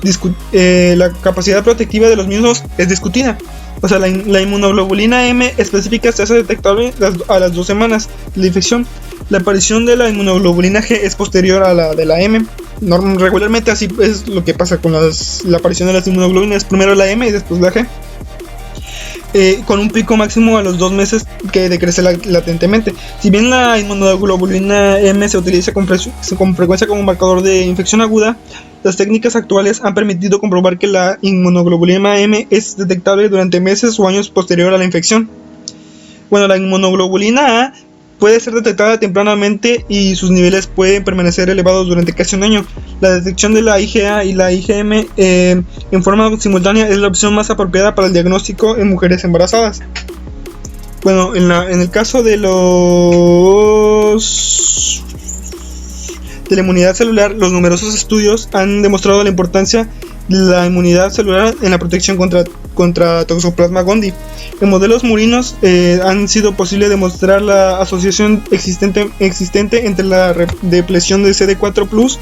es discutida. O sea, la inmunoglobulina M específica se hace detectable a las 2 semanas de la infección. La aparición de la inmunoglobulina G es posterior a la de la M. Regularmente así es lo que pasa con la aparición de las inmunoglobulinas, primero la M y después la G. con un pico máximo a los 2 meses que decrece latentemente. Si bien la inmunoglobulina M se utiliza con frecuencia como marcador de infección aguda, las técnicas actuales han permitido comprobar que la inmunoglobulina M es detectable durante meses o años posterior a la infección. Bueno, la inmunoglobulina A puede ser detectada tempranamente y sus niveles pueden permanecer elevados durante casi un año. La detección de la IgA y la IgM en forma simultánea es la opción más apropiada para el diagnóstico en mujeres embarazadas. Bueno, en el caso de la inmunidad celular, los numerosos estudios han demostrado la importancia de la inmunidad celular en la protección contra Toxoplasma gondii. En modelos murinos han sido posible demostrar la asociación existente entre la depresión de CD4+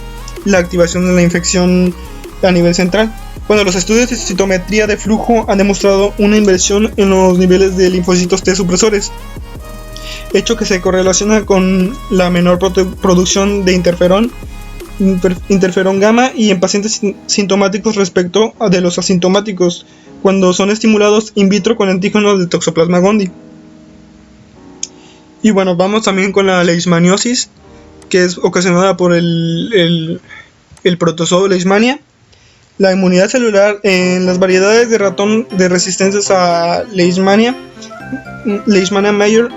y la activación de la infección a nivel central. Bueno, los estudios de citometría de flujo han demostrado una inversión en los niveles de linfocitos T supresores, hecho que se correlaciona con la menor producción de interferón gamma y en pacientes sintomáticos respecto a de los asintomáticos cuando son estimulados in vitro con antígenos de Toxoplasma gondii. Y bueno, vamos también con la leishmaniosis, que es ocasionada por el protozoo Leishmania. La inmunidad celular en las variedades de ratón de resistentes a Leishmania mayor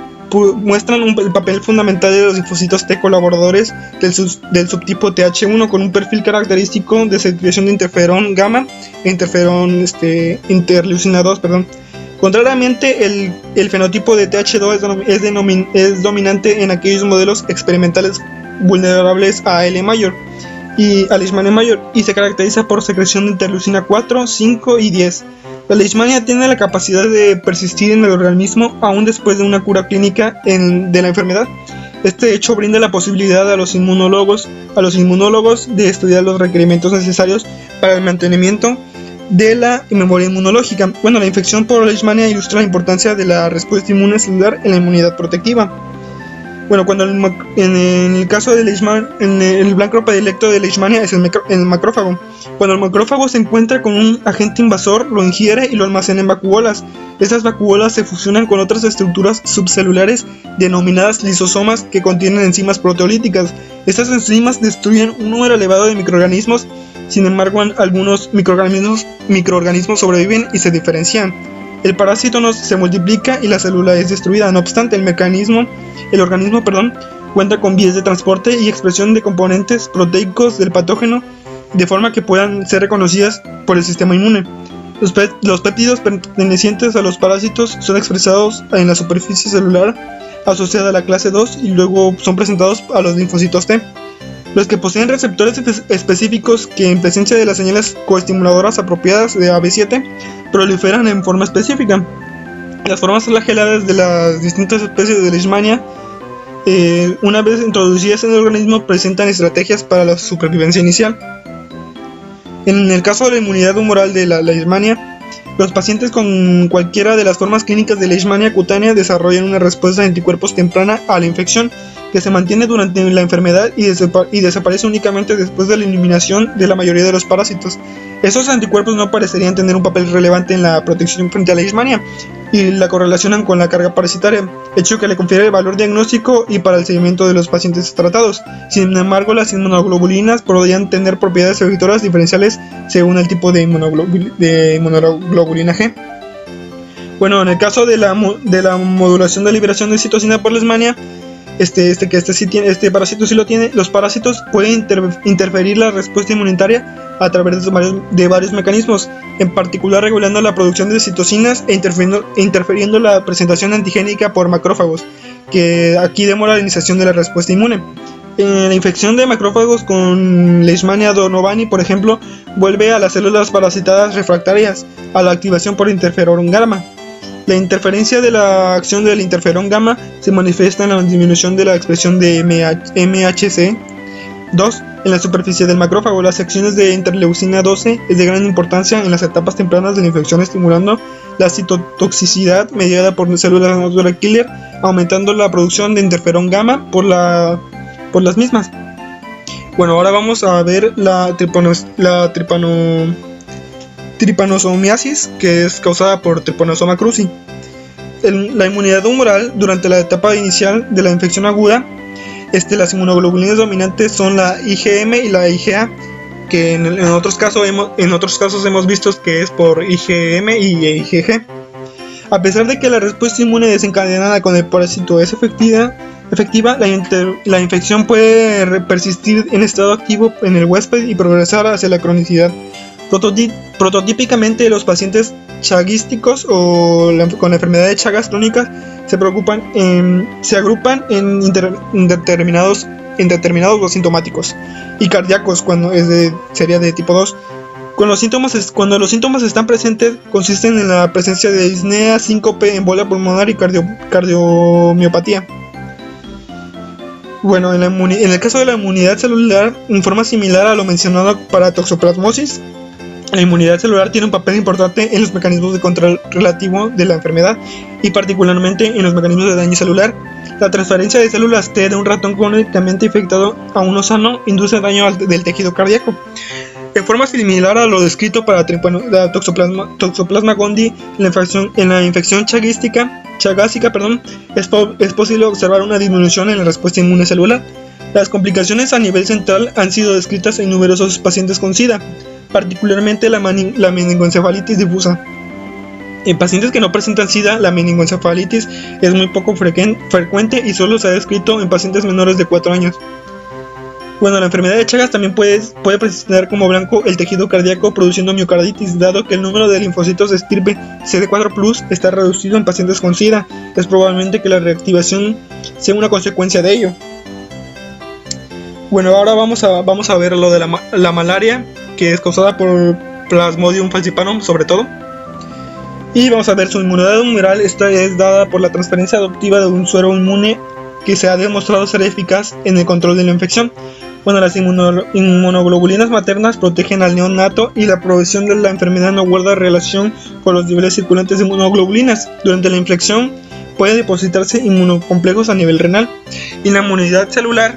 muestran el papel fundamental de los linfocitos T colaboradores del subtipo TH1 con un perfil característico de secreción de interferón gamma e interleucina 2. Contrariamente, el fenotipo de TH2 es dominante en aquellos modelos experimentales vulnerables a L mayor y a Leishmania mayor y se caracteriza por secreción de interleucina 4, 5 y 10. La Leishmania tiene la capacidad de persistir en el organismo aún después de una cura clínica de la enfermedad. Este hecho brinda la posibilidad a los inmunólogos de estudiar los requerimientos necesarios para el mantenimiento de la memoria inmunológica. Bueno, la infección por Leishmania ilustra la importancia de la respuesta inmune celular en la inmunidad protectiva. Bueno, cuando en el caso de Leishmania, el blanco predilecto de Leishmania es el macrófago. Cuando el macrófago se encuentra con un agente invasor, lo ingiere y lo almacena en vacuolas. Estas vacuolas se fusionan con otras estructuras subcelulares denominadas lisosomas que contienen enzimas proteolíticas. Estas enzimas destruyen un número elevado de microorganismos. Sin embargo, algunos microorganismos sobreviven y se diferencian. El parásito no se multiplica y la célula es destruida. No obstante, el organismo cuenta con vías de transporte y expresión de componentes proteicos del patógeno de forma que puedan ser reconocidas por el sistema inmune. Los péptidos pertenecientes a los parásitos son expresados en la superficie celular asociada a la clase 2 y luego son presentados a los linfocitos T. Los que poseen receptores específicos que en presencia de las señales coestimuladoras apropiadas de AB7 proliferan en forma específica. Las formas flageladas de las distintas especies de Leishmania, una vez introducidas en el organismo, presentan estrategias para la supervivencia inicial. En el caso de la inmunidad humoral de la Leishmania, los pacientes con cualquiera de las formas clínicas de Leishmania cutánea desarrollan una respuesta de anticuerpos temprana a la infección que se mantiene durante la enfermedad y desaparece únicamente después de la eliminación de la mayoría de los parásitos. Estos anticuerpos no parecerían tener un papel relevante en la protección frente a la Leishmania y la correlacionan con la carga parasitaria, hecho que le confiere el valor diagnóstico y para el seguimiento de los pacientes tratados. Sin embargo, las inmunoglobulinas podrían tener propiedades efectoras diferenciales según el tipo de inmunoglobulina G. Bueno, en el caso de la modulación de liberación de citosina por Leishmania, este parásito sí lo tiene. Los parásitos pueden interferir la respuesta inmunitaria a través de varios mecanismos, en particular regulando la producción de citocinas e interfiriendo la presentación antigénica por macrófagos, que aquí demora la iniciación de la respuesta inmune. La infección de macrófagos con Leishmania donovani, por ejemplo, vuelve a las células parasitadas refractarias a la activación por interferón gamma. La interferencia de la acción del interferón gamma se manifiesta en la disminución de la expresión de MHC2 en la superficie del macrófago. Las acciones de interleucina 12 es de gran importancia en las etapas tempranas de la infección, estimulando la citotoxicidad mediada por células natural killer, aumentando la producción de interferón gamma por las mismas. Bueno, ahora vamos a ver la tripanosomiasis, que es causada por Trypanosoma cruzi. La inmunidad humoral durante la etapa inicial de la infección aguda, las inmunoglobulinas dominantes son la IgM y la IgA, que en otros casos hemos visto que es por IgM y IgG. A pesar de que la respuesta inmune desencadenada con el parásito es efectiva, la infección puede persistir en estado activo en el huésped y progresar hacia la cronicidad. Prototípicamente, los pacientes chaguísticos con la enfermedad de Chagas crónicas se agrupan en determinados o sintomáticos y cardíacos sería de tipo 2. Cuando los síntomas están presentes, consisten en la presencia de disnea, síncope, embolia pulmonar y cardiomiopatía. Bueno, en el caso de la inmunidad celular, en forma similar a lo mencionado para toxoplasmosis, la inmunidad celular tiene un papel importante en los mecanismos de control relativo de la enfermedad y particularmente en los mecanismos de daño celular. La transferencia de células T de un ratón crónicamente infectado a uno sano induce daño del tejido cardíaco. En forma similar a lo descrito para la Toxoplasma gondii, en la infección chagásica, es posible observar una disminución en la respuesta inmune celular. Las complicaciones a nivel central han sido descritas en numerosos pacientes con SIDA, particularmente la meningoencefalitis difusa. En pacientes que no presentan SIDA, la meningoencefalitis es muy poco frecuente y solo se ha descrito en pacientes menores de 4 años. Bueno, la enfermedad de Chagas también puede presentar como blanco el tejido cardíaco produciendo miocarditis, dado que el número de linfocitos de estirpe CD4+ está reducido en pacientes con SIDA. Es probable que la reactivación sea una consecuencia de ello. Bueno, ahora vamos a ver lo de la malaria, que es causada por Plasmodium falciparum sobre todo. Y vamos a ver su inmunidad humoral. Esta es dada por la transferencia adoptiva de un suero inmune que se ha demostrado ser eficaz en el control de la infección. Bueno, las inmunoglobulinas maternas protegen al neonato y la progresión de la enfermedad no guarda relación con los niveles circulantes de inmunoglobulinas. Durante la infección puede depositarse inmunocomplejos a nivel renal. Y la inmunidad celular,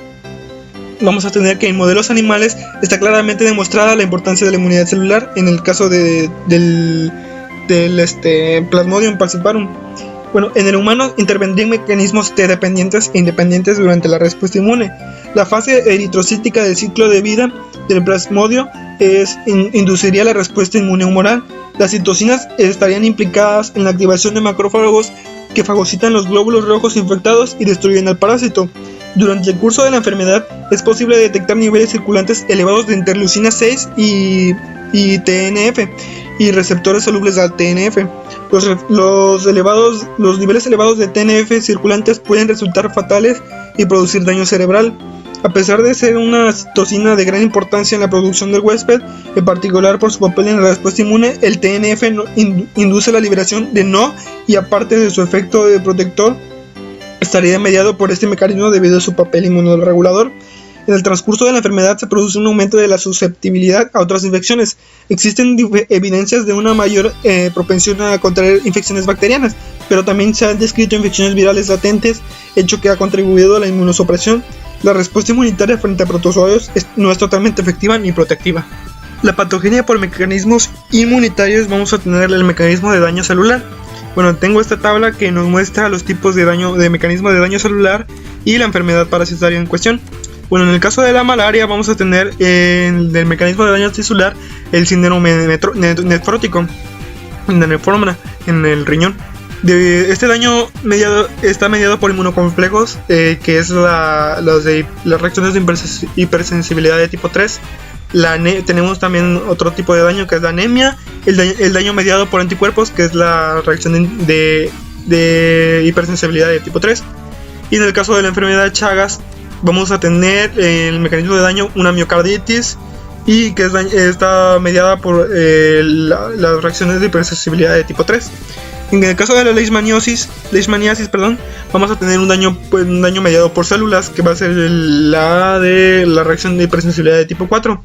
vamos a tener que en modelos animales está claramente demostrada la importancia de la inmunidad celular en el caso del Plasmodium falciparum. Bueno, en el humano intervendrían mecanismos T dependientes e independientes durante la respuesta inmune. La fase eritrocítica del ciclo de vida del plasmodio induciría la respuesta inmune humoral. Las citocinas estarían implicadas en la activación de macrófagos que fagocitan los glóbulos rojos infectados y destruyen al parásito. Durante el curso de la enfermedad es posible detectar niveles circulantes elevados de interleucina 6 y TNF y receptores solubles al TNF. Los niveles elevados de TNF circulantes pueden resultar fatales y producir daño cerebral. A pesar de ser una citocina de gran importancia en la producción del huésped, en particular por su papel en la respuesta inmune, el TNF induce la liberación de NO y aparte de su efecto de protector, estaría mediado por este mecanismo debido a su papel inmunoregulador. En el transcurso de la enfermedad se produce un aumento de la susceptibilidad a otras infecciones. Existen evidencias de una mayor propensión a contraer infecciones bacterianas, pero también se han descrito infecciones virales latentes, hecho que ha contribuido a la inmunosupresión. La respuesta inmunitaria frente a protozoarios no es totalmente efectiva ni protectiva. La patogenia por mecanismos inmunitarios, vamos a tener el mecanismo de daño celular. Bueno, tengo esta tabla que nos muestra los tipos de mecanismo de daño celular y la enfermedad parasitaria en cuestión. Bueno, en el caso de la malaria vamos a tener del mecanismo de daño celular el síndrome nefrótico, la nefromna en el riñón. Este daño está mediado por inmunocomplejos, que es las reacciones de hipersensibilidad de tipo 3. Tenemos también otro tipo de daño que es la anemia, el daño mediado por anticuerpos, que es la reacción de hipersensibilidad de tipo 3. Y en el caso de la enfermedad de Chagas vamos a tener el mecanismo de daño una miocarditis y que está mediada por las reacciones de hipersensibilidad de tipo 3. En el caso de la leishmaniasis, vamos a tener un daño mediado por células, que va a ser la reacción de hipersensibilidad de tipo 4,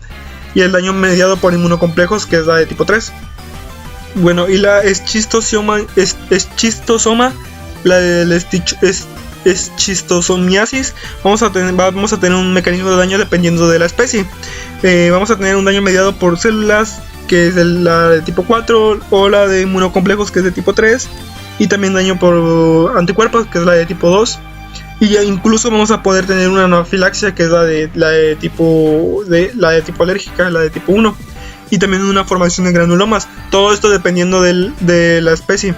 y el daño mediado por inmunocomplejos, que es la de tipo 3. Bueno, y la eschistosoma, eschistosomiasis, vamos a tener un mecanismo de daño dependiendo de la especie. Vamos a tener un daño mediado por células que es la de tipo 4, o la de inmunocomplejos, que es de tipo 3, y también daño por anticuerpos, que es la de tipo 2. Y ya incluso vamos a poder tener una anafilaxia, que es la de tipo alérgica, la de tipo 1, y también una formación de granulomas. Todo esto dependiendo de la especie.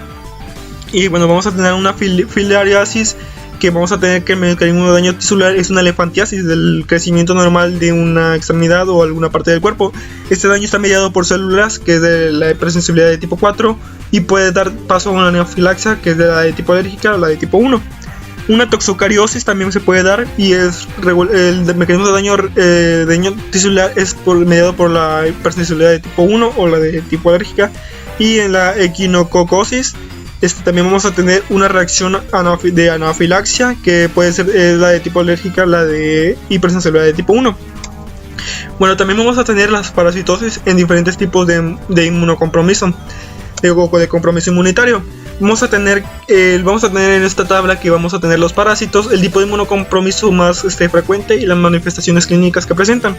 Y bueno, vamos a tener una filariasis, que vamos a tener que el mecanismo de daño tisular es una elefantiasis, del crecimiento normal de una extremidad o alguna parte del cuerpo. Este daño está mediado por células, que es de la hipersensibilidad de tipo 4, y puede dar paso a una anafilaxia, que es de la de tipo alérgica o la de tipo 1. Una toxocariosis también se puede dar, y el mecanismo de daño tisular es mediado por la hipersensibilidad de tipo 1 o la de tipo alérgica. Y en la equinococosis también vamos a tener una reacción de anafilaxia, que puede ser la de tipo alérgica, la de hipersensibilidad de tipo 1. Bueno, también vamos a tener las parasitosis en diferentes tipos de inmunocompromiso, de compromiso inmunitario. Vamos a tener en esta tabla que vamos a tener los parásitos, el tipo de inmunocompromiso más frecuente y las manifestaciones clínicas que presentan.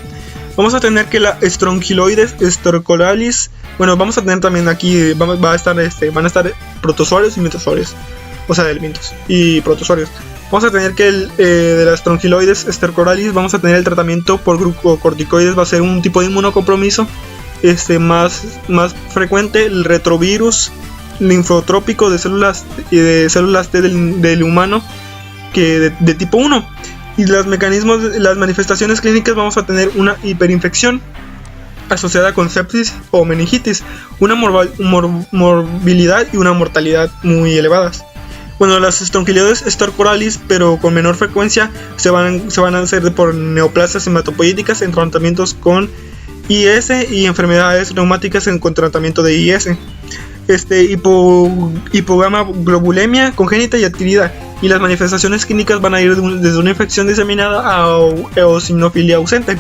Vamos a tener que la Strongyloides stercoralis, bueno, vamos a tener también aquí, van a estar protozoarios y metazoarios, o sea, elementos y protozoarios. Vamos a tener que de la Strongyloides stercoralis vamos a tener el tratamiento por glucocorticoides, va a ser un tipo de inmunocompromiso más frecuente, el retrovirus linfotrópico de células T del humano, que de tipo 1. Y las manifestaciones clínicas, vamos a tener una hiperinfección asociada con sepsis o meningitis, una morbilidad y una mortalidad muy elevadas. Bueno, las Strongyloides stercoralis, pero con menor frecuencia, se van a hacer por neoplasias hematopoyéticas en tratamientos con IS y enfermedades reumáticas con tratamiento de IS. Hipogama-globulemia congénita y adquirida, y las manifestaciones clínicas van a ir desde una infección diseminada a eosinofilia ausente.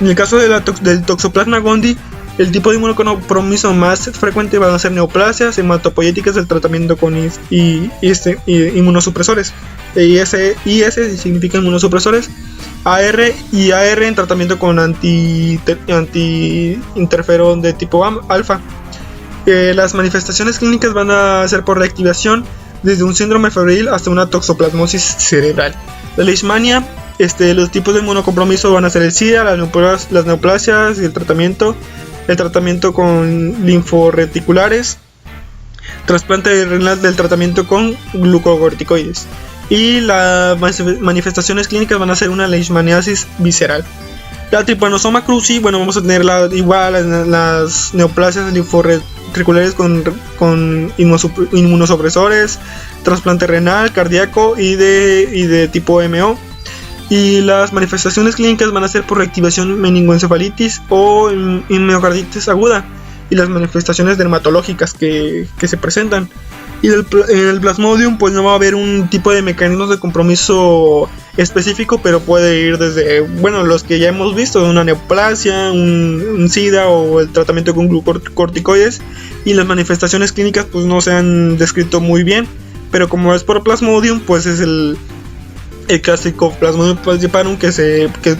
En el caso del Toxoplasma gondii, el tipo de inmunocompromiso más frecuente van a ser neoplasias hematopoyéticas del tratamiento con inmunosupresores. IS significa inmunosupresores. AR en tratamiento con anti-interferón de tipo alfa. Las manifestaciones clínicas van a ser por reactivación, desde un síndrome febril hasta una toxoplasmosis cerebral. La leishmania, los tipos de inmunocompromiso van a ser el SIDA, las neoplasias y el tratamiento con linforeticulares, trasplante renal del tratamiento con glucocorticoides. Y las manifestaciones clínicas van a ser una leishmaniasis visceral. La Trypanosoma cruzi, bueno, vamos a tener las neoplasias linforeticulares con inmunosupresores, trasplante renal, cardíaco y de tipo MO. Y las manifestaciones clínicas van a ser por reactivación meningoencefalitis o miocarditis aguda, y las manifestaciones dermatológicas que se presentan. Y en el Plasmodium, pues no va a haber un tipo de mecanismos de compromiso específico, pero puede ir desde, bueno, los que ya hemos visto, una neoplasia, un SIDA o el tratamiento con glucocorticoides. Y las manifestaciones clínicas pues no se han descrito muy bien, pero como es por Plasmodium, pues es el clásico Plasmodium falciparum que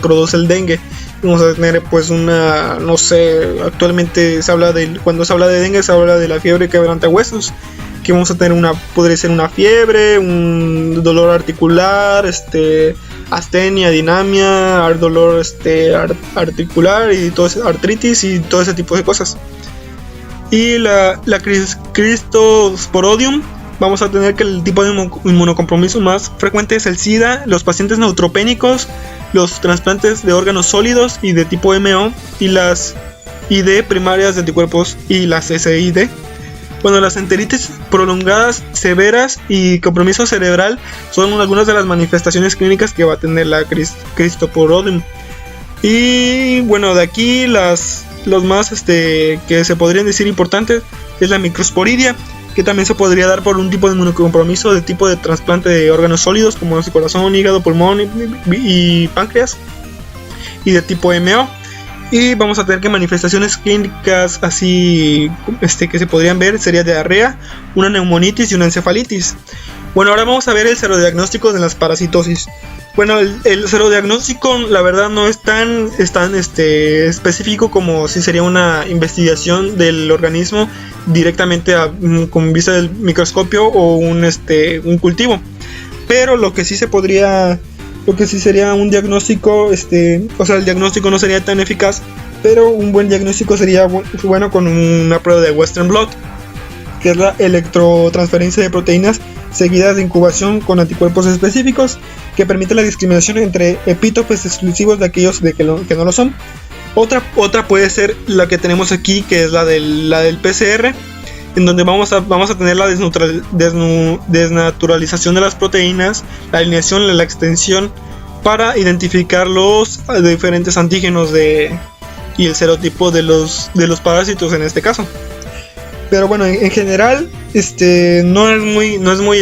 produce el dengue. Vamos a tener pues no sé, actualmente cuando se habla de dengue se habla de la fiebre quebrantahuesos, que vamos a tener podría ser una fiebre, un dolor articular, astenia, dinamia, dolor articular y todo ese, artritis y todo ese tipo de cosas. Y la Cristosporidium, vamos a tener que el tipo de inmunocompromiso más frecuente es el SIDA, los pacientes neutropénicos, los trasplantes de órganos sólidos y de tipo MO, y las ID primarias de anticuerpos y las SID. Bueno, las enteritis prolongadas severas y compromiso cerebral son algunas de las manifestaciones clínicas que va a tener la Cristosporidium. Y bueno, de aquí los más que se podrían decir importantes es la Microsporidia, que también se podría dar por un tipo de inmunocompromiso de tipo de trasplante de órganos sólidos como el corazón, hígado, pulmón y páncreas, y de tipo MO. Y vamos a tener que manifestaciones clínicas así que se podrían ver sería diarrea, una neumonitis y una encefalitis. Bueno, ahora vamos a ver el serodiagnóstico de las parasitosis. Bueno, el serodiagnóstico la verdad no es tan específico como si sería una investigación del organismo directamente con vista del microscopio o un cultivo. Pero lo que sí sería un diagnóstico, o sea, el diagnóstico no sería tan eficaz, pero un buen diagnóstico sería bueno con una prueba de Western blot, que es la electrotransferencia de proteínas seguidas de incubación con anticuerpos específicos, que permite la discriminación entre epítopes exclusivos de aquellos que no lo son. Otra puede ser la que tenemos aquí, que es la del PCR, en donde vamos a tener la desnaturalización de las proteínas, la alineación, la extensión, para identificar los diferentes antígenos y el serotipo de los parásitos en este caso. Pero bueno, en general no es muy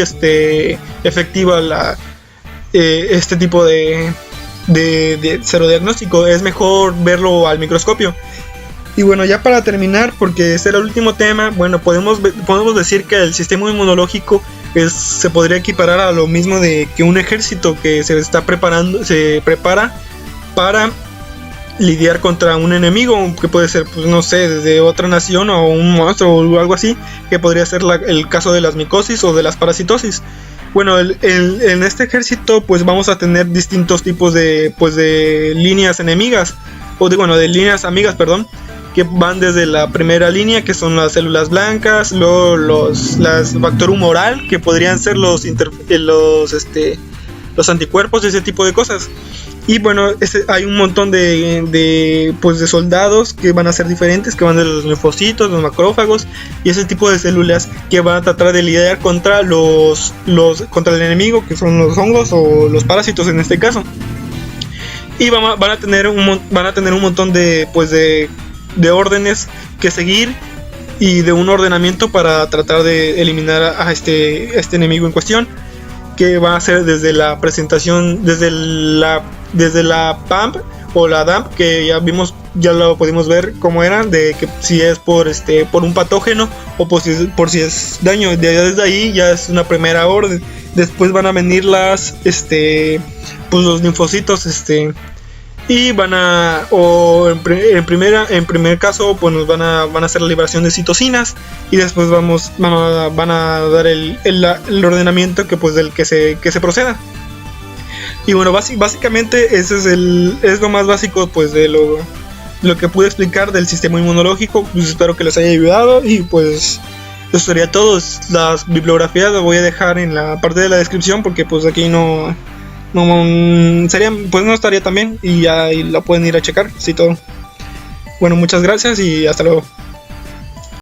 efectiva este tipo de serodiagnóstico. Es mejor verlo al microscopio. Y bueno, ya para terminar, porque este era el último tema, bueno, podemos decir que el sistema inmunológico se podría equiparar a lo mismo de que un ejército que se prepara para lidiar contra un enemigo, que puede ser, pues no sé, desde otra nación o un monstruo o algo así, que podría ser el caso de las micosis o de las parasitosis. Bueno, en este ejército pues vamos a tener distintos tipos de líneas enemigas, de líneas amigas, perdón, que van desde la primera línea, que son las células blancas, luego las factor humoral, que podrían ser los anticuerpos, ese tipo de cosas. Y bueno, hay un montón de soldados que van a ser diferentes, que van de los linfocitos, los macrófagos y ese tipo de células que van a tratar de lidiar contra contra el enemigo, que son los hongos o los parásitos en este caso. Y van a tener un montón de órdenes que seguir y de un ordenamiento para tratar de eliminar a este enemigo en cuestión, que va a ser desde la presentación, desde la PAMP o la DAMP, que ya lo pudimos ver cómo era, de que si es por un patógeno o por si es daño. Desde ahí ya es una primera orden. Después van a venir los linfocitos, y en primer caso pues van a hacer la liberación de citocinas, y después van a dar el ordenamiento del que se proceda. Y bueno, básicamente ese es lo más básico pues de lo que pude explicar del sistema inmunológico. Pues espero que les haya ayudado, y pues eso sería todo. Las bibliografías las voy a dejar en la parte de la descripción, porque pues aquí no estaría tan bien, y ahí la pueden ir a checar, sí, todo. Bueno, muchas gracias y hasta luego.